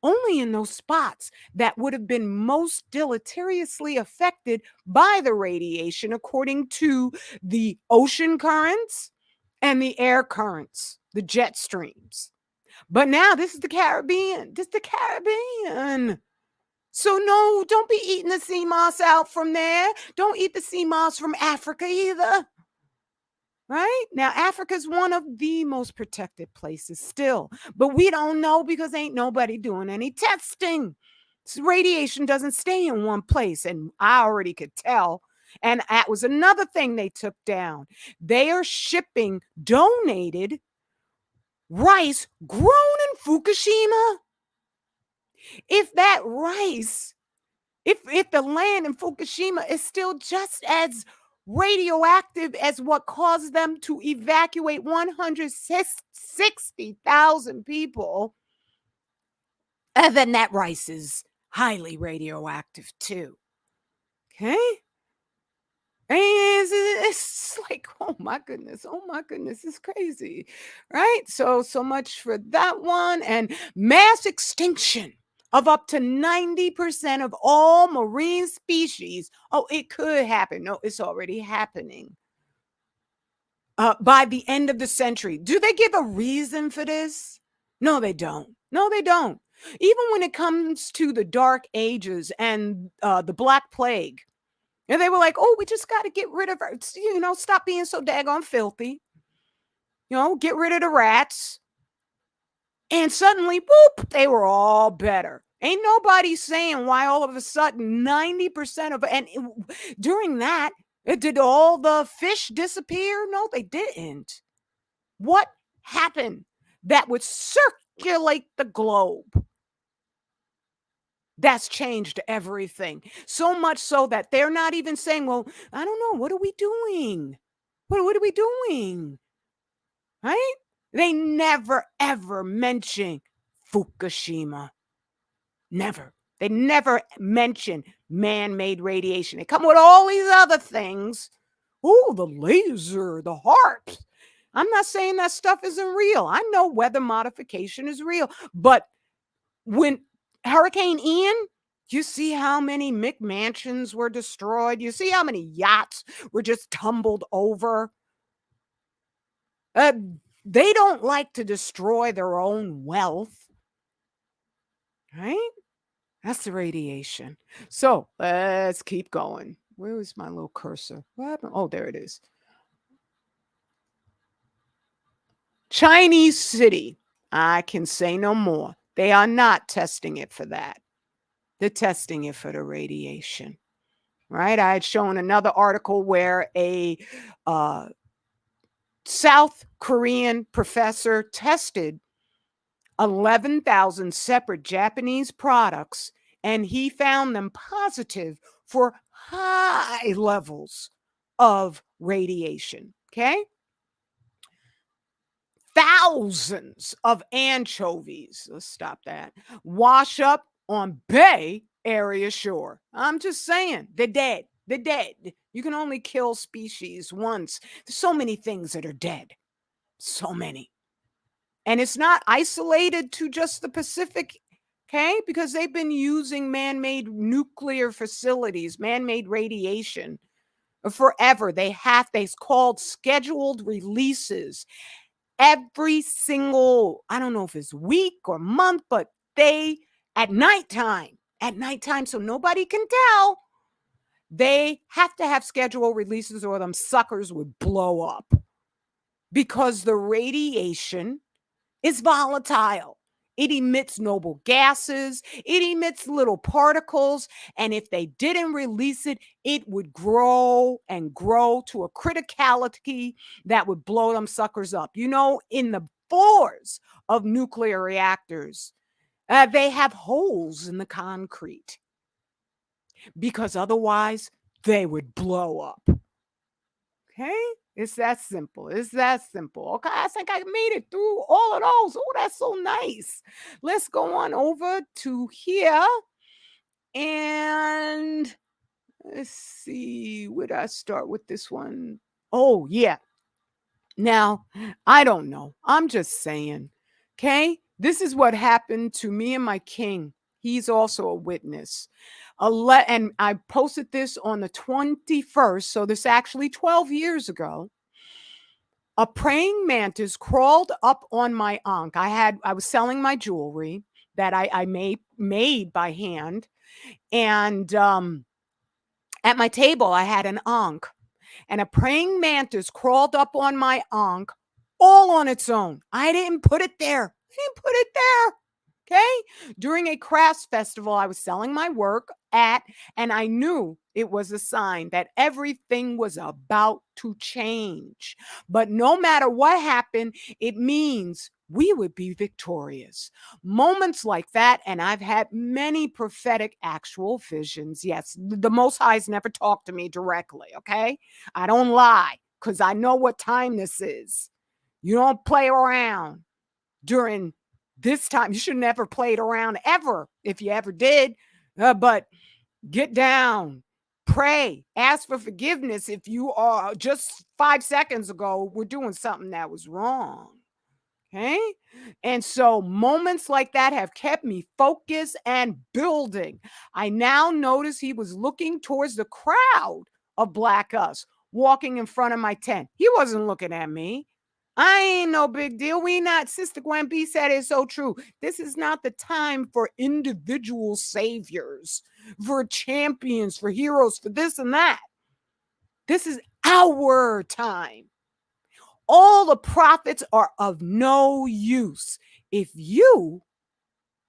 only in those spots that would have been most deleteriously affected by the radiation, according to the ocean currents and the air currents, the jet streams. But now this is the Caribbean. This is the Caribbean. So no, don't be eating the sea moss out from there. Don't eat the sea moss from Africa either. Right? Now, Africa is one of the most protected places still, but we don't know because ain't nobody doing any testing. Radiation doesn't stay in one place, and I already could tell. And that was another thing they took down. They are shipping donated rice grown in Fukushima. If that rice, if the land in Fukushima is still just as radioactive as what caused them to evacuate 160,000 people, then that rice is highly radioactive too. Okay? And it's like, oh my goodness, it's crazy, right? So much for that one. And mass extinction of up to 90% of all marine species. Oh, it could happen. No, it's already happening. By the end of the century. Do they give a reason for this? No, they don't. No, they don't. Even when it comes to the Dark Ages and the Black Plague, and they were like, oh, we just got to get rid of her. Stop being so daggone filthy. Get rid of the rats. And suddenly, whoop, they were all better. Ain't nobody saying why all of a sudden 90% of, and during that, did all the fish disappear? No, they didn't. What happened that would circulate the globe? That's changed everything. So much so that they're not even saying, well, I don't know, what are we doing? What are we doing? Right? They never, ever mention Fukushima. Never. They never mention man-made radiation. They come with all these other things. Oh, the laser, the HARPs. I'm not saying that stuff isn't real. I know weather modification is real. But when Hurricane Ian, you see how many McMansions were destroyed? You see how many yachts were just tumbled over? They don't like to destroy their own wealth, right? That's the radiation. So let's keep going. Where was my little cursor? What happened? Oh, there it is. Chinese city. I can say no more. They are not testing it for that. They're testing it for the radiation, right? I had shown another article where a South Korean professor tested 11,000 separate Japanese products, and he found them positive for high levels of radiation. Okay. Thousands of anchovies, let's stop that, wash up on Bay Area shore. I'm just saying, they're dead. They're dead. You can only kill species once. There's so many things that are dead. So many. And it's not isolated to just the Pacific, okay? Because they've been using man-made nuclear facilities, man-made radiation forever. They've called scheduled releases every single, I don't know if it's week or month, but they at nighttime, so nobody can tell, they have to have scheduled releases or them suckers would blow up because the radiation is volatile. It emits noble gases, it emits little particles, and if they didn't release it, it would grow and grow to a criticality that would blow them suckers up. In the floors of nuclear reactors, they have holes in the concrete because otherwise they would blow up. Okay? It's that simple. It's that simple. Okay, I think I made it through all of those. Oh, that's so nice. Let's go on over to here. And let's see. Where did I start with this one? Oh, yeah. Now, I don't know. I'm just saying. Okay? This is what happened to me and my king. He's also a witness. And I posted this on the 21st, so this actually 12 years ago. A praying mantis crawled up on my ankh. I was selling my jewelry that I made by hand, and at my table I had an ankh, and a praying mantis crawled up on my ankh all on its own. I didn't put it there. I didn't put it there. Okay. During a crafts festival, I was selling my work at, and I knew it was a sign that everything was about to change. But no matter what happened, it means we would be victorious. Moments like that, and I've had many prophetic actual visions. Yes, the Most High's never talked to me directly. Okay. I don't lie because I know what time this is. You don't play around during this time. You should never played around ever if you ever did. But get down, pray, ask for forgiveness if you are just 5 seconds ago were doing something that was wrong. Okay. And so moments like that have kept me focused and building. I now notice he was looking towards the crowd of Black Us walking in front of my tent. He wasn't looking at me. I ain't no big deal. We not, Sister Gwen B said it's so true. This is not the time for individual saviors, for champions, for heroes, for this and that. This is our time. All the prophets are of no use if you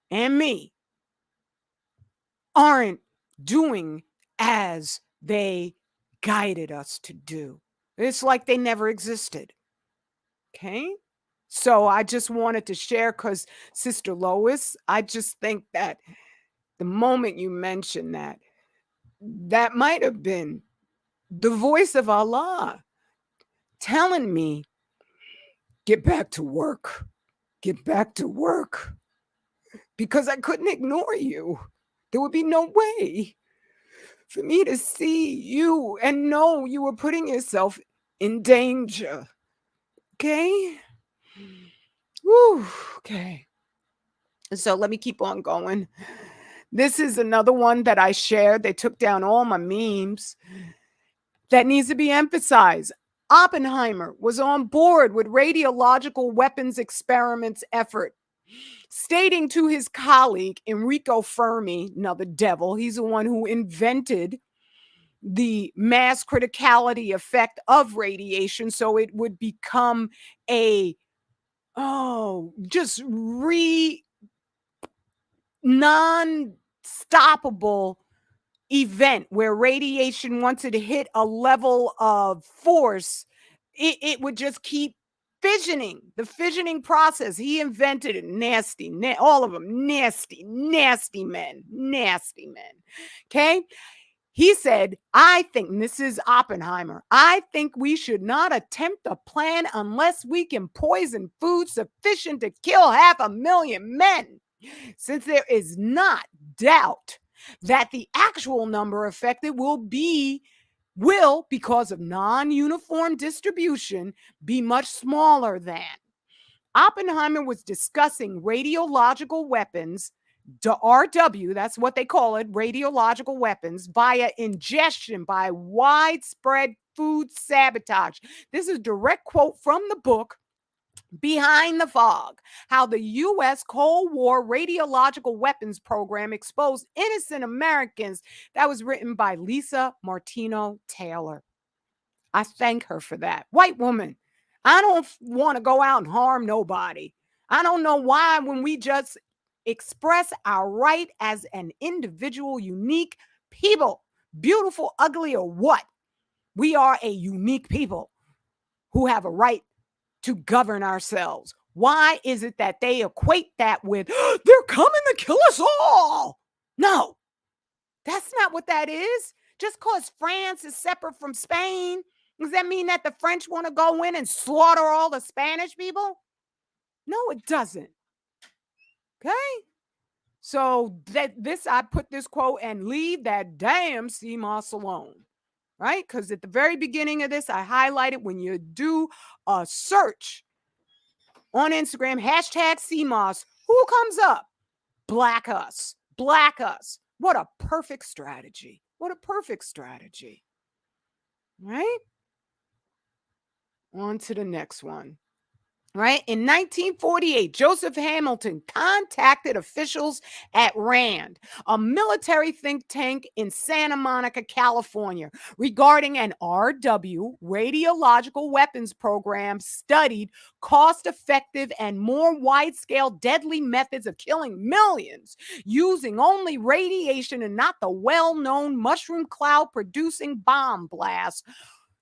and me aren't doing as they guided us to do. It's like they never existed. Okay? So I just wanted to share because, Sister Lois, I just think that the moment you mentioned that, that might have been the voice of Allah telling me, get back to work. Get back to work. Because I couldn't ignore you. There would be no way for me to see you and know you were putting yourself in danger. Okay? Woo, okay. So let me keep on going. This is another one that I shared. They took down all my memes. That needs to be emphasized. Oppenheimer was on board with radiological weapons experiments effort, stating to his colleague Enrico Fermi, another devil, he's the one who invented the mass criticality effect of radiation, so it would become a just non-stoppable event where radiation, once it hit a level of force, it would just keep fissioning. The fissioning process, he invented it. Nasty, all of them nasty, nasty men. Okay. He said, I think, and this is Oppenheimer, I think we should not attempt a plan unless we can poison food sufficient to kill 500,000 men, since there is not doubt that the actual number affected will, because of non-uniform distribution, be much smaller than. Oppenheimer was discussing radiological weapons, the RW, that's what they call it, radiological weapons, via ingestion by widespread food sabotage. This is a direct quote from the book Behind the Fog, How the U.S. Cold War Radiological Weapons Program Exposed Innocent Americans. That was written by Lisa Martino Taylor. I thank her for that. White woman. I don't want to go out and harm nobody. I don't know why, when we just express our right as an individual, unique people, beautiful, ugly, or what, we are a unique people who have a right to govern ourselves. Why is it that they equate that with, they're coming to kill us all? No, that's not what that is. Just because France is separate from Spain, does that mean that the French want to go in and slaughter all the Spanish people? No, it doesn't. Okay? So I put this quote, and leave that damn Seamoss alone. Right? Because at the very beginning of this, I highlighted, when you do a search on Instagram, hashtag Seamoss, Who comes up? Black us. Black us. What a perfect strategy. What a perfect strategy. Right? On to the next one. Right? In 1948, Joseph Hamilton contacted officials at RAND, a military think tank in Santa Monica, California, regarding an RW radiological weapons program studied cost-effective and more wide-scale deadly methods of killing millions using only radiation and not the well-known mushroom cloud-producing bomb blast.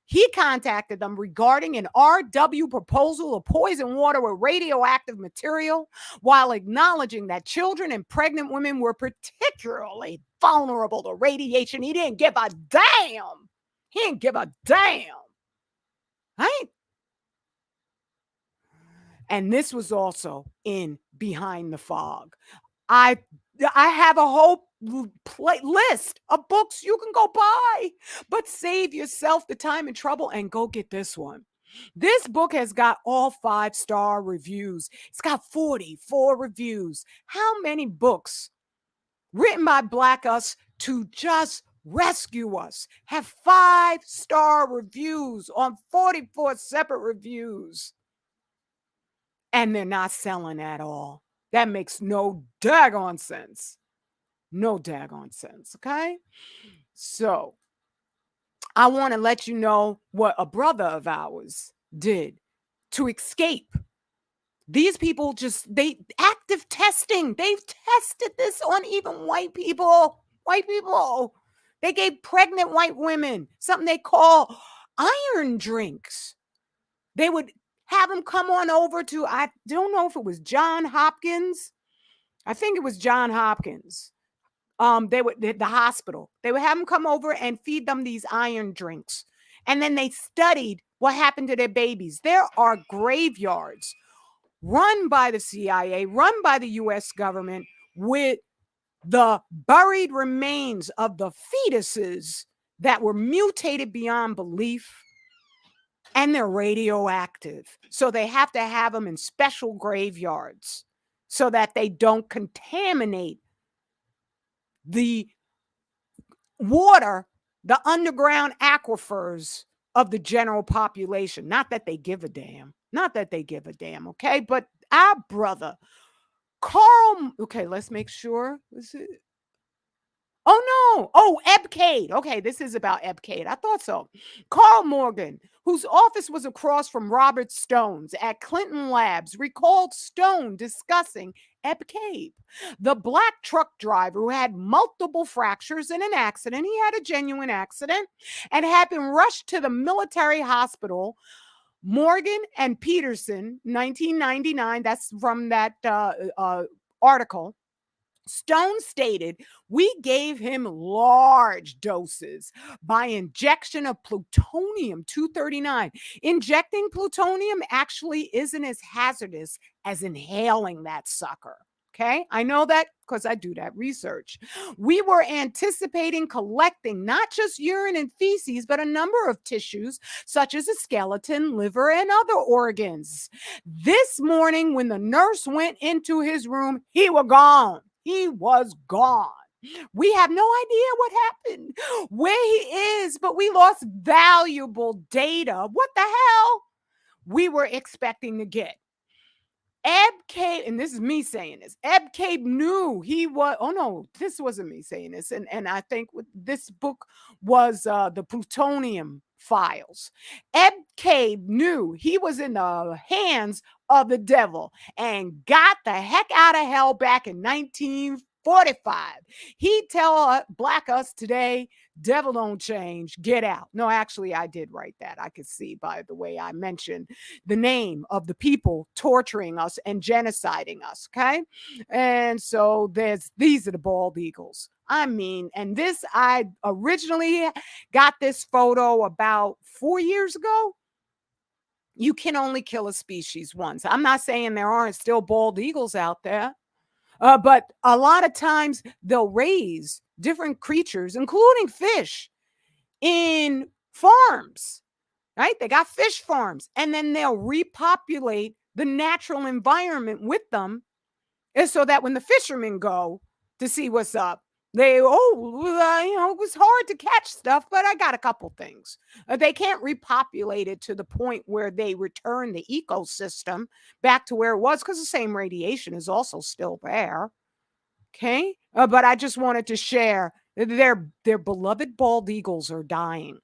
He contacted them regarding an RW proposal to poison water with radioactive material while acknowledging that children and pregnant women were particularly vulnerable to radiation. He didn't give a damn. He didn't give a damn. Right? And this was also in Behind the Fog. I have a whole list of books you can go buy, but save yourself the time and trouble and go get this one. This book has got all 5-star reviews. It's got 44 reviews. How many books written by Black us to just rescue us have 5-star reviews on 44 separate reviews? And they're not selling at all. That makes no daggone sense. No daggone sense, okay? So, I want to let you know what a brother of ours did to escape. These people they active testing. They've tested this on even white people. White people. They gave pregnant white women something they call iron drinks. They would have them come on over to, I don't know if it was John Hopkins. I think it was John Hopkins. The hospital. They would have them come over and feed them these iron drinks. And then they studied what happened to their babies. There are graveyards run by the CIA, run by the US government with the buried remains of the fetuses that were mutated beyond belief. And they're radioactive. So they have to have them in special graveyards so that they don't contaminate the water, the underground aquifers of the general population. Not that they give a damn. Not that they give a damn, okay? But our brother, Carl, okay, let's make sure. Is it? Oh, no. Oh, Ebcade. Okay, this is about Ebcade. I thought so. Carl Morgan, whose office was across from Robert Stone's at Clinton Labs, recalled Stone discussing Ebcade, the black truck driver who had multiple fractures in an accident. He had a genuine accident and had been rushed to the military hospital. Morgan and Peterson, 1999, that's from that article. Stone stated, we gave him large doses by injection of plutonium 239. Injecting plutonium actually isn't as hazardous as inhaling that sucker. Okay, I know that because I do that research. We were anticipating collecting not just urine and feces, but a number of tissues such as a skeleton, liver, and other organs. This morning, when the nurse went into his room, he was gone. He was gone. We have no idea what happened, where he is, but we lost valuable data. What the hell? We were expecting to get. Cabe, and this is me saying this, Cabe knew he was, oh no, this wasn't me saying this. And I think this book was the plutonium files. Cabe knew he was in the hands of the devil and got the heck out of hell back in 1945. He tell Black us today, devil don't change, get out. No, actually, I did write that. I could see by the way I mentioned the name of the people torturing us and genociding us, okay? And so these are the bald eagles. I mean, and this, I originally got this photo about 4 years ago. You can only kill a species once. I'm not saying there aren't still bald eagles out there, but a lot of times they'll raise different creatures, including fish, in farms, right? They got fish farms, and then they'll repopulate the natural environment with them And so that when the fishermen go to see what's up, it was hard to catch stuff, but I got a couple things. They can't repopulate it to the point where they return the ecosystem back to where it was because the same radiation is also still there. Okay. But I just wanted to share their beloved bald eagles are dying.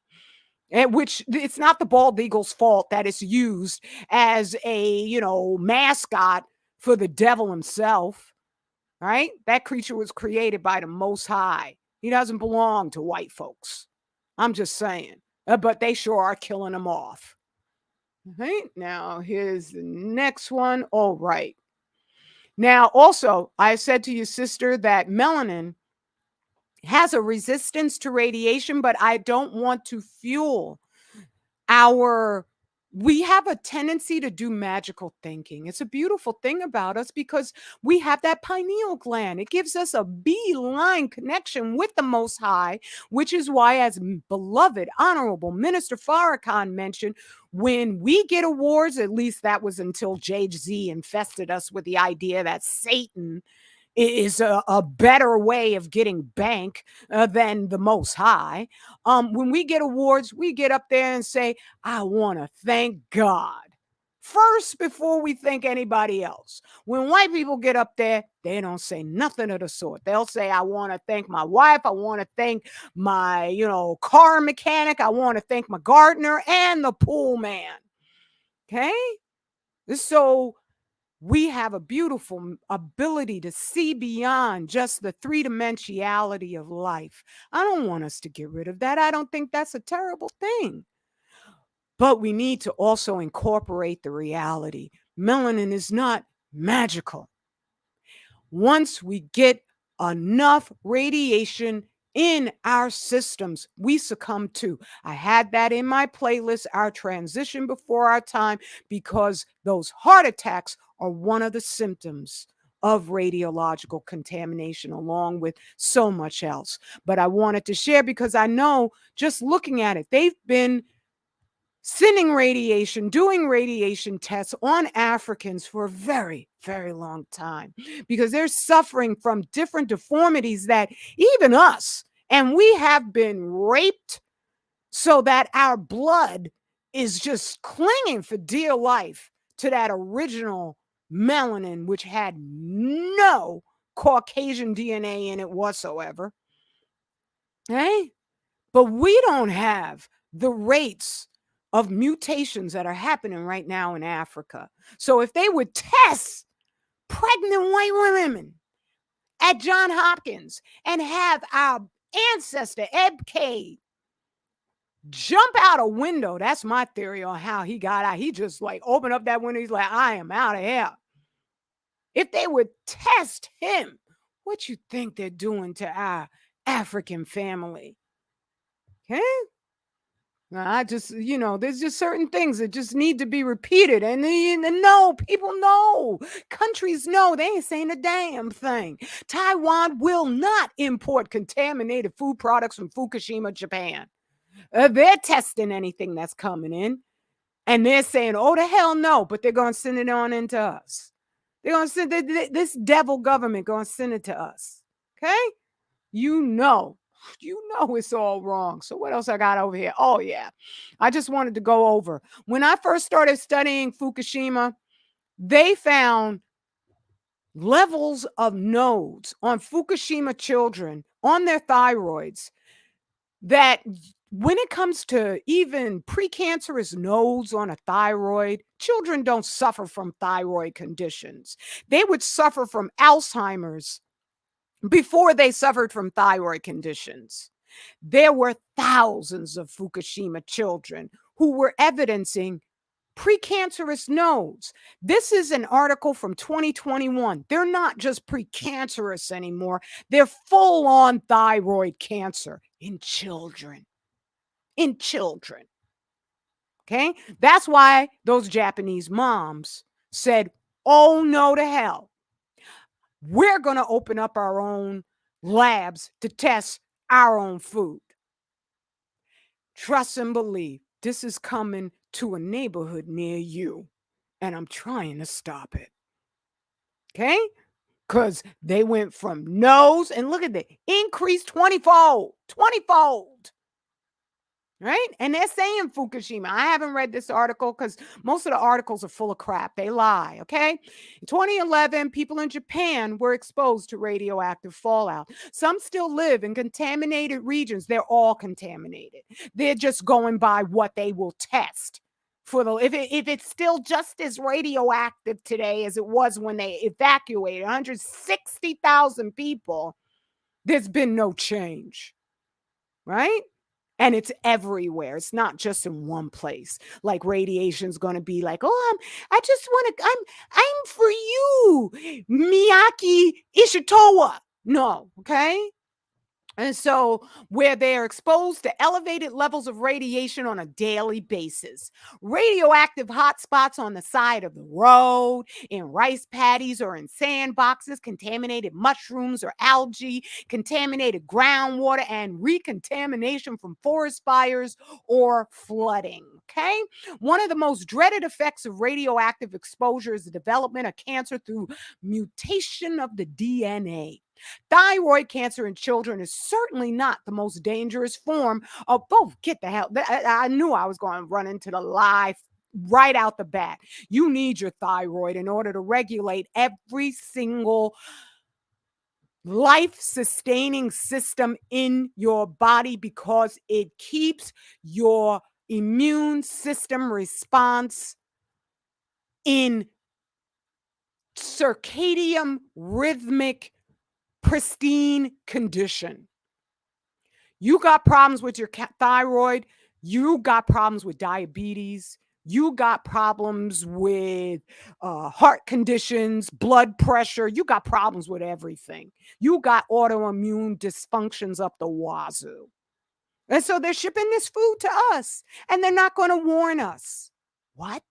And which it's not the bald eagle's fault that it's used as a, mascot for the devil himself, right? That creature was created by the Most High. He doesn't belong to white folks. I'm just saying. But they sure are killing him off. Right? Now, here's the next one. All right. Now, also, I said to your sister that melanin has a resistance to radiation, but I don't want to fuel our we have a tendency to do magical thinking. It's a beautiful thing about us because we have that pineal gland. It gives us a beeline connection with the Most High, which is why, as beloved, honorable Minister Farrakhan mentioned, when we get awards, at least that was until JZ infested us with the idea that Satan is a better way of getting bank than the Most High. When we get awards, we get up there and say, I want to thank God first before we thank anybody else. When white people get up there, they don't say nothing of the sort. They'll say, I want to thank my wife. I want to thank my, car mechanic. I want to thank my gardener and the pool man. Okay. So we have a beautiful ability to see beyond just the three-dimensionality of life. I don't want us to get rid of that. I don't think that's a terrible thing. But we need to also incorporate the reality. Melanin is not magical. Once we get enough radiation in our systems, we succumb to. I had that in my playlist, Our Transition Before Our Time, because those heart attacks are one of the symptoms of radiological contamination, along with so much else. But I wanted to share because I know just looking at it, they've been sending radiation, doing radiation tests on Africans for a very, very long time because they're suffering from different deformities that even us, and we have been raped so that our blood is just clinging for dear life to that original melanin, which had no Caucasian DNA in it whatsoever. Okay? But we don't have the rates of mutations that are happening right now in Africa. So if they would test pregnant white women at John Hopkins and have our ancestor Ed K jump out a window, that's my theory on how he got out. He just opened up that window. He's like, I am out of here. If they would test him, what you think they're doing to our African family? Okay? I just, there's just certain things that just need to be repeated. And no, people know. Countries know. They ain't saying a damn thing. Taiwan will not import contaminated food products from Fukushima, Japan. They're testing anything that's coming in. And they're saying, oh, the hell no. But they're going to send it on into us. They're going to send this devil government going to send it to us. Okay? You know it's all wrong. So what else I got over here? Oh yeah, I just wanted to go over. When I first started studying Fukushima, they found levels of nodes on Fukushima children on their thyroids that when it comes to even precancerous nodes on a thyroid, children don't suffer from thyroid conditions. They would suffer from Alzheimer's before they suffered from thyroid conditions. There were thousands of Fukushima children who were evidencing precancerous nodes. This is an article from 2021. They're not just precancerous anymore. They're full on thyroid cancer in children. In children. Okay? That's why those Japanese moms said, oh no to hell. We're going to open up our own labs to test our own food. Trust and believe this is coming to a neighborhood near you, and I'm trying to stop it. Okay? because they went from nose and look at the increase 20-fold, 20-fold. Right? And they're saying Fukushima. I haven't read this article because most of the articles are full of crap. They lie. Okay. In 2011, people in Japan were exposed to radioactive fallout. Some still live in contaminated regions. They're all contaminated. They're just going by what they will test. For the if it's still just as radioactive today as it was when they evacuated 160,000 people, there's been no change, right? And it's everywhere. It's not just in one place. Like radiation's going to be like, oh, I just want to, I'm for you, Miyaki Ishitoa. No, okay? And so, where they are exposed to elevated levels of radiation on a daily basis, radioactive hotspots on the side of the road, in rice paddies or in sandboxes, contaminated mushrooms or algae, contaminated groundwater, and recontamination from forest fires or flooding. Okay. One of the most dreaded effects of radioactive exposure is the development of cancer through mutation of the DNA. Thyroid cancer in children is certainly not the most dangerous form of, oh, get the hell. I knew I was going to run into the lie right out the bat. You need your thyroid in order to regulate every single life sustaining system in your body because it keeps your immune system response in circadian rhythmic pristine condition. You got problems with your thyroid, you got problems with diabetes, you got problems with heart conditions, blood pressure, you got problems with everything. You got autoimmune dysfunctions up the wazoo. And so they're shipping this food to us and they're not going to warn us. What?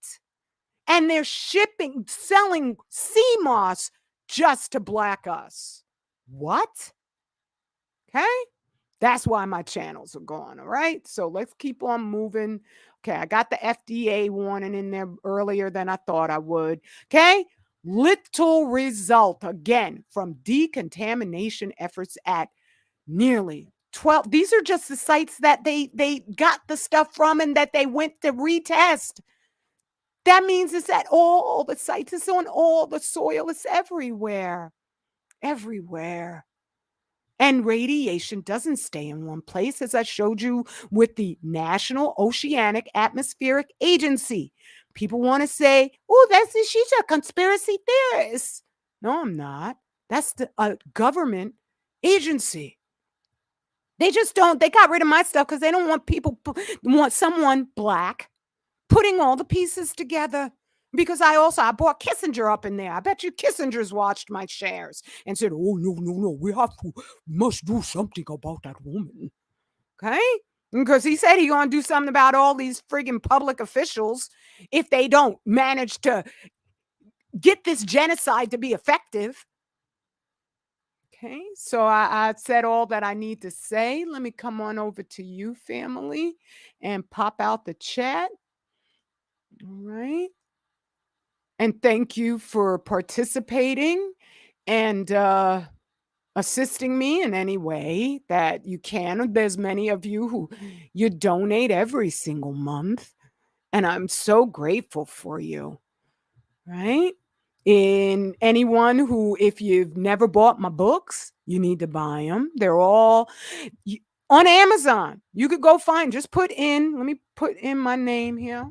And they're selling Seamoss just to black us. What? Okay. That's why my channels are gone. All right. So let's keep on moving. Okay. I got the FDA warning in there earlier than I thought I would. Okay. Little result again from decontamination efforts at nearly 12. These are just the sites that they got the stuff from and that they went to retest. That means it's at all the sites, it's on all the soil, it's everywhere. Everywhere. And radiation doesn't stay in one place, as I showed you with the National Oceanic Atmospheric Agency. People want to say, oh, she's a conspiracy theorist. No, I'm not. That's a government agency. They just don't, they got rid of my stuff because they don't want someone black putting all the pieces together. Because I brought Kissinger up in there. I bet you Kissinger's watched my shares and said, oh, no, we must do something about that woman. Okay? Because he said he's going to do something about all these friggin' public officials if they don't manage to get this genocide to be effective. Okay, so I said all that I need to say. Let me come on over to you, family, and pop out the chat. All right. And thank you for participating and assisting me in any way that you can. There's many of you who you donate every single month, and I'm so grateful for you, right? In anyone who, if you've never bought my books, you need to buy them. They're all on Amazon. You could go find, just let me put in my name here.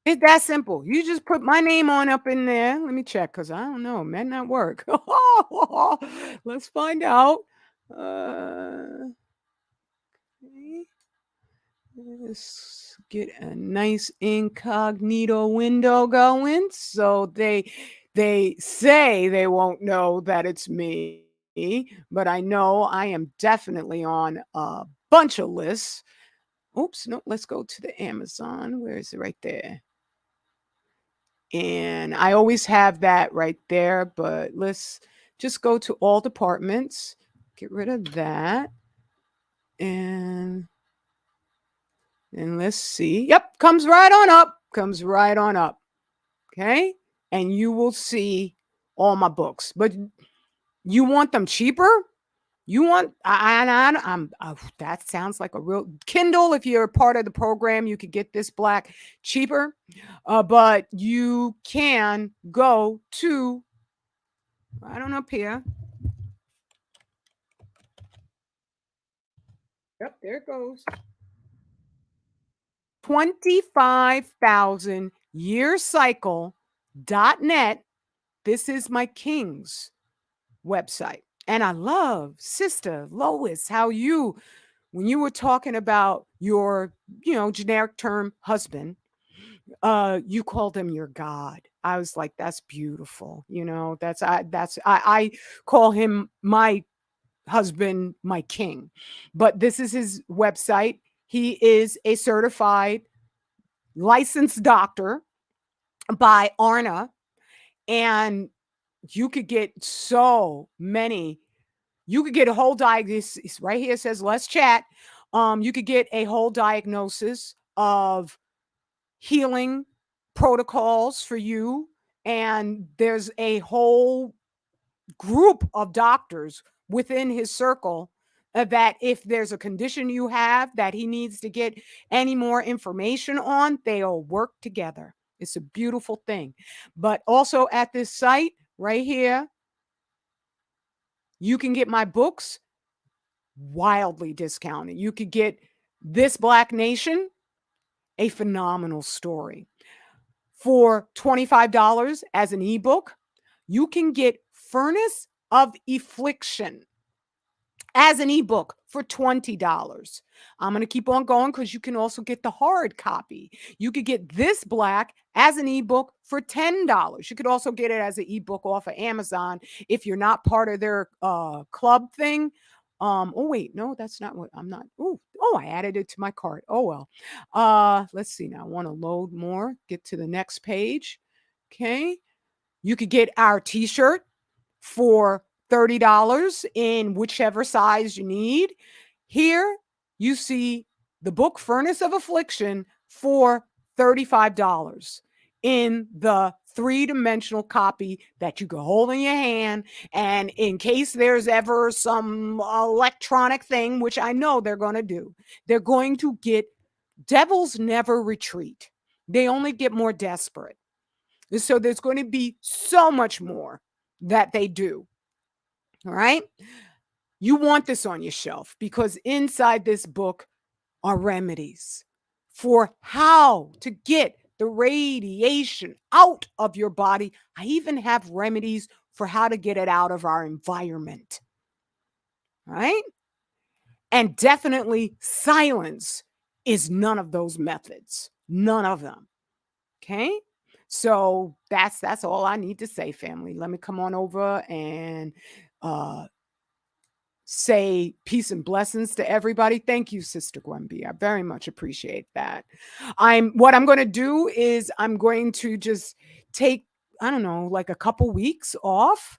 It's that simple. You just put my name on up in there. Let me check because I don't know. It may not work. Let's find out. Okay. Let's get a nice incognito window going. So they say they won't know that it's me, but I know I am definitely on a bunch of lists. Oops, no, let's go to the Amazon. Where is it? Right there. And I always have that right there, but let's just go to all departments, get rid of that. And let's see. Yep, comes right on up. Comes right on up. Okay? And you will see all my books. But you want them cheaper? You want that sounds like a real Kindle. If you're a part of the program, you could get this black cheaper. But you can go to right on up here. Yep, there it goes. 25,000yearcycle.net. This is my King's website. And I love Sister Lois, how when you were talking about your, generic term husband, you called him your God. I was like, that's beautiful. I call him my husband, my king. But this is his website. He is a certified licensed doctor by ARNA, and you could get so many. You could get a whole diagnosis. Right here says, let's chat. You could get a whole diagnosis of healing protocols for you. And there's a whole group of doctors within his circle that if there's a condition you have that he needs to get any more information on, they'll work together. It's a beautiful thing. But also at this site right here, you can get my books wildly discounted. You could get This Black Nation, a phenomenal story, for $25 as an ebook. You can get Furnace of Affliction as an ebook for $20. I'm going to keep on going because you can also get the hard copy. You could get This Black as an ebook for $10. You could also get it as an ebook off of Amazon if you're not part of their club thing. Oh wait, no, that's not what I'm not. I added it to my cart. Oh well. Let's see now. I want to load more. Get to the next page. Okay. You could get our t-shirt for $30 in whichever size you need. Here you see the book Furnace of Affliction for $35 in the three-dimensional copy that you can hold in your hand. And in case there's ever some electronic thing, which I know they're going to do, they're going to get devils never retreat. They only get more desperate. So there's going to be so much more that they do. All right. You want this on your shelf because inside this book are remedies for how to get the radiation out of your body. I even have remedies for how to get it out of our environment. Right? And definitely silence is none of those methods. None of them. Okay? So that's all I need to say, family. Let me come on over and say peace and blessings to everybody. Thank you, Sister Gwenby. I very much appreciate that. What I'm going to do is I'm going to just take, I don't know, like a couple weeks off,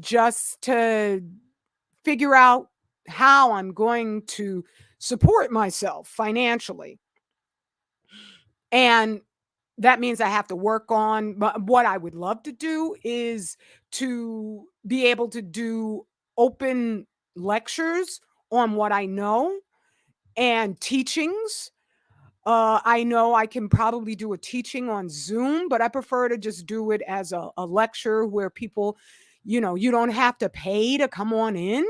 just to figure out how I'm going to support myself financially. And that means I have to work on, but what I would love to do is to be able to do open lectures on what I know and teachings. I know I can probably do a teaching on Zoom, but I prefer to just do it as a lecture where people, you don't have to pay to come on in.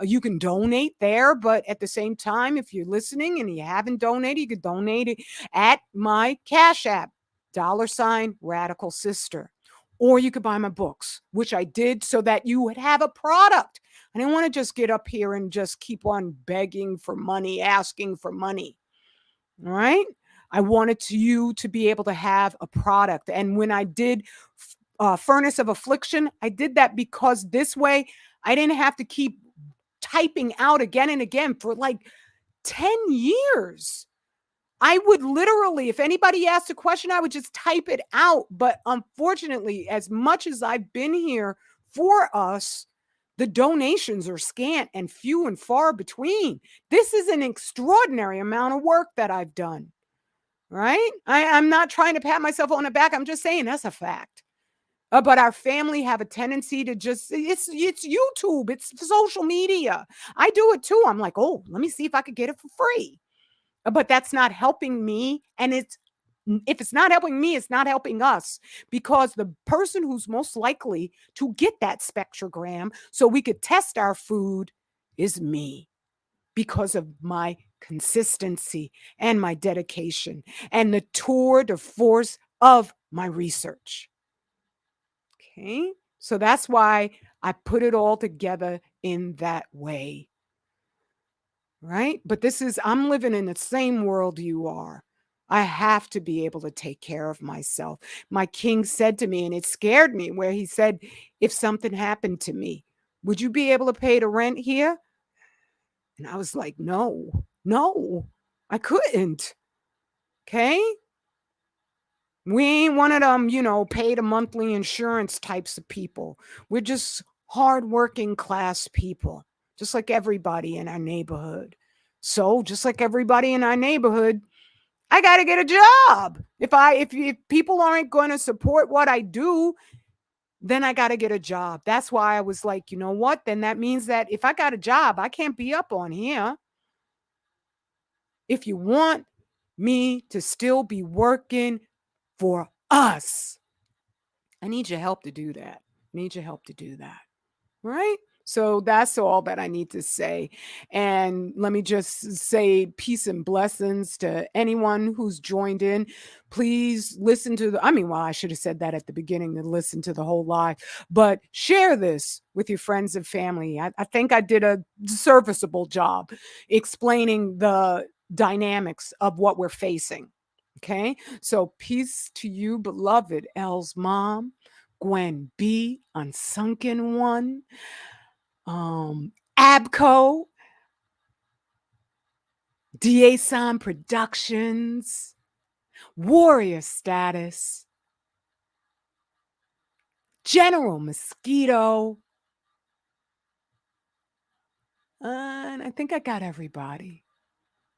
You can donate there, but at the same time, if you're listening and you haven't donated, you can donate it at my Cash App, $Radical Sister. Or you could buy my books, which I did so that you would have a product. I didn't want to just get up here and just keep on begging for money, asking for money. All right. I wanted you to be able to have a product. And when I did Furnace of Affliction, I did that because this way I didn't have to keep typing out again and again for like 10 years. I would literally, if anybody asked a question, I would just type it out. But unfortunately, as much as I've been here for us, The donations are scant and few and far between. This is an extraordinary amount of work that I've done, right? I'm not trying to pat myself on the back. I'm just saying that's a fact. But our family have a tendency to just it's YouTube, it's social media. I do it too. I'm like, oh, let me see if I could get it for free. But that's not helping me. And if it's not helping me, it's not helping us, because the person who's most likely to get that spectrogram so we could test our food is me, because of my consistency and my dedication and the tour de force of my research. Okay. So that's why I put it all together in that way. Right? But I'm living in the same world you are. I have to be able to take care of myself. My king said to me, and it scared me, where he said, if something happened to me, would you be able to pay the rent here? And I was like, no, no, I couldn't. Okay. We ain't one of them, pay the monthly insurance types of people. We're just hardworking class people, just like everybody in our neighborhood. So, just like everybody in our neighborhood, I got to get a job. If people aren't going to support what I do, then I got to get a job. That's why I was like, you know what? Then that means that if I got a job, I can't be up on here. If you want me to still be working for us, I need your help to do that. I need your help to do that. Right? So that's all that I need to say. And let me just say peace and blessings to anyone who's joined in. Please listen to I should have said that at the beginning, to listen to the whole live, but share this with your friends and family. I think I did a serviceable job explaining the dynamics of what we're facing. Okay. So peace to you, beloved Elle's mom, Gwen B, Unsunken One, Abco, Dason Productions, Warrior Status, General Mosquito, and I think I got everybody.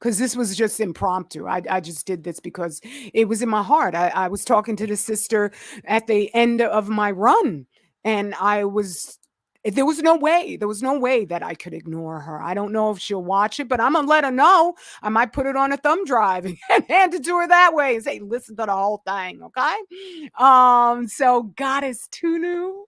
Because this was just impromptu. I just did this because it was in my heart. I was talking to the sister at the end of my run, and there was no way. There was no way that I could ignore her. I don't know if she'll watch it, but I'm gonna let her know. I might put it on a thumb drive and hand it to her that way and say, listen to the whole thing, okay? So Goddess Tunu.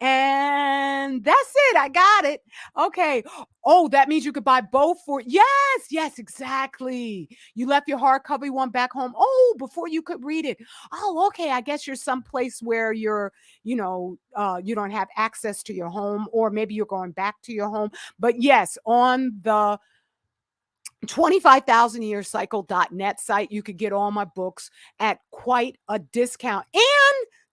And that's it. I got it. Okay. Oh, that means you could buy both for yes, exactly. You left your hardcover one back home. Oh, before you could read it. Oh, okay. I guess you're someplace where you don't have access to your home, or maybe you're going back to your home. But yes, on the 25,000yearcycle.net site, you could get all my books at quite a discount. And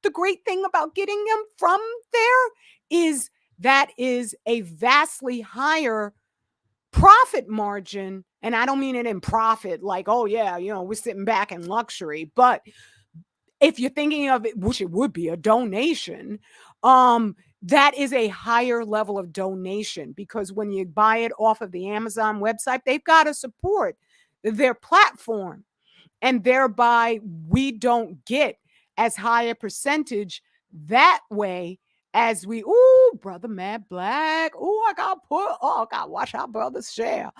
the great thing about getting them from there is that is a vastly higher profit margin. And I don't mean it in profit, like, oh yeah, we're sitting back in luxury. But if you're thinking of it, which it would be a donation, that is a higher level of donation, because when you buy it off of the Amazon website, they've got to support their platform. And thereby, we don't get as high a percentage that way as Brother Mad Black. I got watch our brothers share.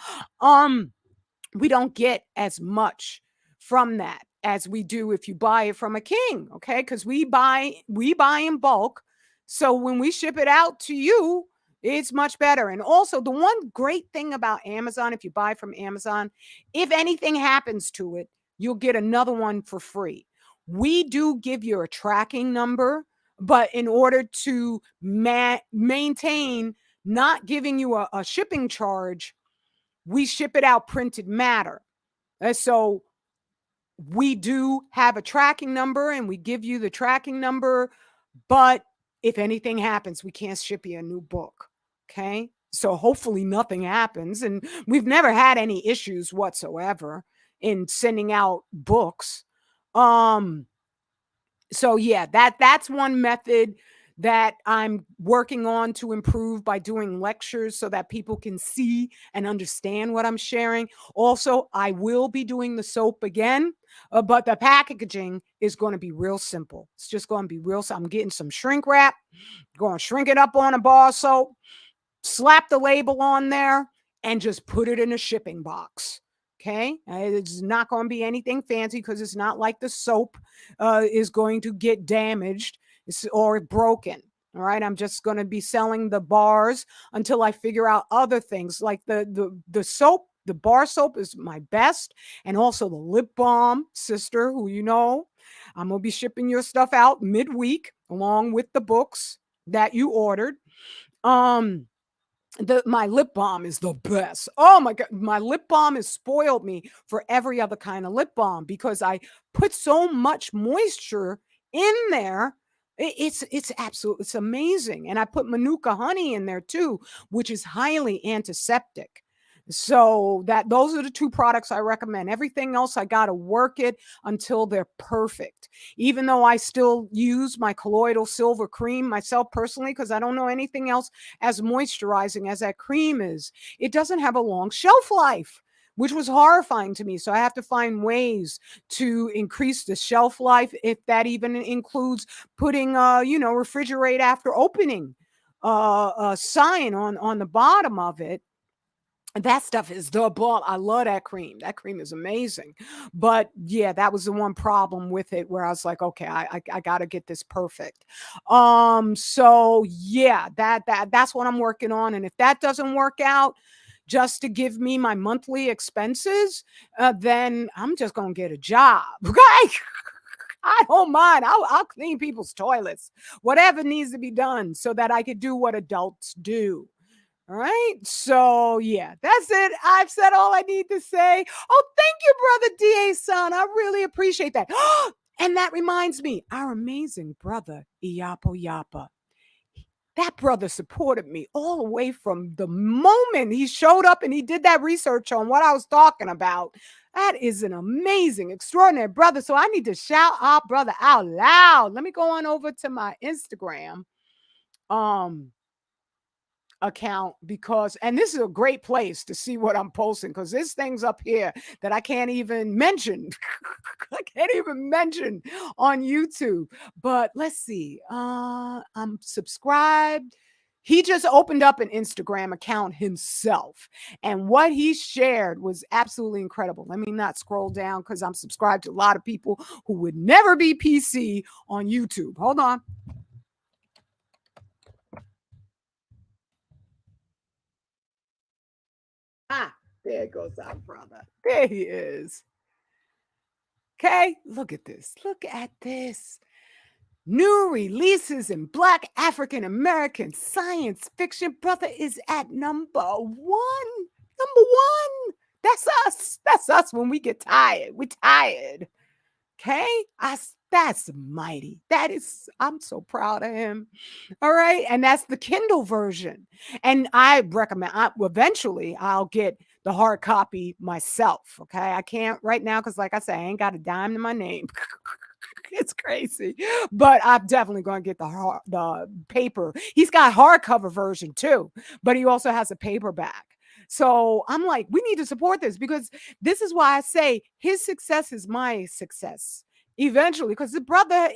We don't get as much from that as we do if you buy it from a king, okay? Because we buy in bulk. So when we ship it out to you, it's much better. And also, the one great thing about Amazon, if you buy from Amazon, if anything happens to it, you'll get another one for free. We do give you a tracking number, but in order to maintain not giving you a shipping charge, we ship it out printed matter. So we do have a tracking number, and we give you the tracking number, but if anything happens, we can't ship you a new book. Okay. So hopefully nothing happens. And we've never had any issues whatsoever in sending out books. So yeah, that's one method that I'm working on to improve by doing lectures so that people can see and understand what I'm sharing. Also, I will be doing the soap again, but the packaging is going to be real simple. It's just going to be real. I'm getting some shrink wrap, going to shrink it up on a bar soap, slap the label on there, and just put it in a shipping box. Okay. It's not going to be anything fancy because it's not like the soap is going to get damaged or broken. All right. I'm just going to be selling the bars until I figure out other things like the soap. The bar soap is my best. And also the lip balm, sister, who you know. I'm going to be shipping your stuff out midweek along with the books that you ordered. My lip balm is the best. Oh my god, my lip balm has spoiled me for every other kind of lip balm because I put so much moisture in there. It's absolute, it's amazing. And I put manuka honey in there too, which is highly antiseptic. So that those are the two products I recommend. Everything else I got to work it until they're perfect. Even though I still use my colloidal silver cream myself personally because I don't know anything else as moisturizing as that cream is, it doesn't have a long shelf life, which was horrifying to me. So I have to find ways to increase the shelf life, if that even includes putting, refrigerate after opening a sign on the bottom of it. That stuff is the bomb. I love that cream. That cream is amazing. But yeah, that was the one problem with it where I was like, okay, I got to get this perfect. So yeah, that's what I'm working on. And if that doesn't work out, just to give me my monthly expenses, then I'm just gonna get a job. Okay. I don't mind. I'll clean people's toilets, whatever needs to be done, so that I could do what adults do. All right. So, yeah, that's it. I've said all I need to say. Oh, thank you, Brother DA son. I really appreciate that. And that reminds me, our amazing brother, Iyapo Yapa. That brother supported me all the way from the moment he showed up and he did that research on what I was talking about. That is an amazing, extraordinary brother. So I need to shout our brother out loud. Let me go on over to my Instagram. Account, because and this is a great place to see what I'm posting because there's things up here that I can't even mention. I can't even mention on YouTube. But let's see. I'm subscribed. He just opened up an Instagram account himself. And what he shared was absolutely incredible. Let me not scroll down because I'm subscribed to a lot of people who would never be PC on YouTube. Hold on. Ah, there goes our brother. There he is. Okay, look at this. Look at this. New releases in Black African American science fiction. Brother is at number one. Number one. That's us. That's us when we get tired. We're tired. Okay? That's mighty. That is, I'm so proud of him. All right. And that's the Kindle version. And I recommend, eventually, I'll get the hard copy myself. Okay. I can't right now because, like I said, I ain't got a dime to my name. It's crazy. But I'm definitely going to get the paper. He's got hardcover version too, but he also has a paperback. So I'm like, we need to support this because this is why I say his success is my success eventually. Because the brother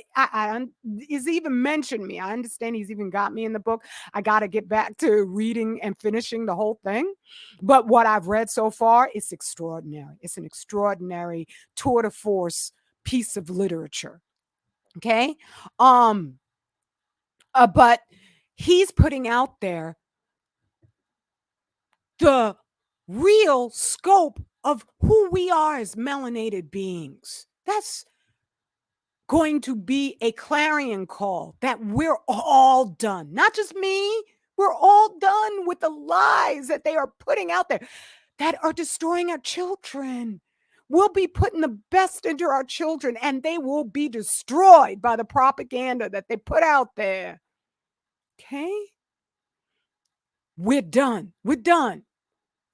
is even mentioned me. I understand he's even got me in the book. I got to get back to reading and finishing the whole thing. But what I've read so far is extraordinary. It's an extraordinary tour de force piece of literature. Okay. Um, but he's putting out there the real scope of who we are as melanated beings. That's going to be a clarion call that we're all done. Not just me, we're all done with the lies that they are putting out there that are destroying our children. We'll be putting the best into our children and they will be destroyed by the propaganda that they put out there. Okay? We're done. We're done.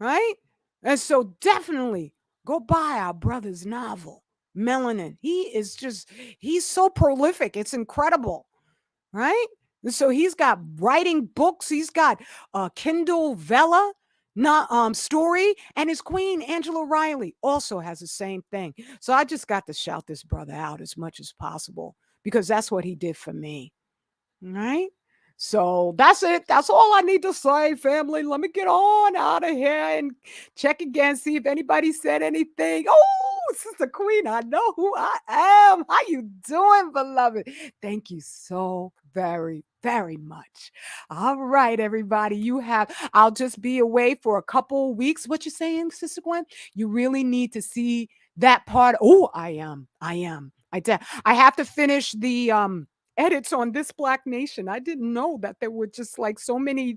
Right? And so definitely go buy our brother's novel, Melanin. He's so prolific. It's incredible. Right? So he's got writing books. He's got Kindle Vella, not story, and his queen Angela Riley also has the same thing. So I just got to shout this brother out as much as possible because that's what he did for me. Right? So that's it. That's all I need to say, family. Let me get on out of here and check again, see if anybody said anything. Oh, Sister Queen, I know who I am. How you doing, beloved? Thank you so very, very much. All right, everybody. I'll just be away for a couple weeks. What you saying, Sister Gwen? You really need to see that part. Oh, I am. I have to finish the edits on This Black Nation. I didn't know that there were just like so many,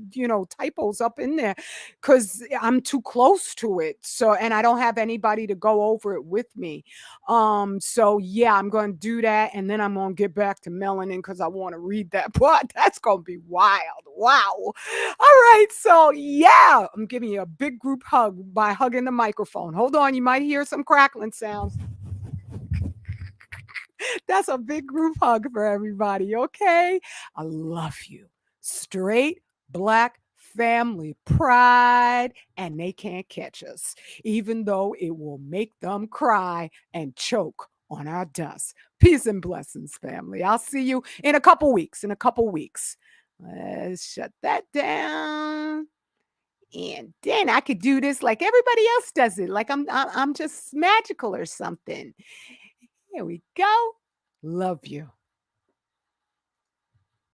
typos up in there because I'm too close to it. So, and I don't have anybody to go over it with me. So yeah, I'm going to do that. And then I'm going to get back to melanin because I want to read that part. That's going to be wild. Wow. All right. So yeah, I'm giving you a big group hug by hugging the microphone. Hold on. You might hear some crackling sounds. That's a big group hug for everybody, okay? I love you. Straight black family pride, and they can't catch us, even though it will make them cry and choke on our dust. Peace and blessings, family. I'll see you in a couple weeks. Let's shut that down. And then I could do this like everybody else does it, like I'm just magical or something. Here we go. Love you.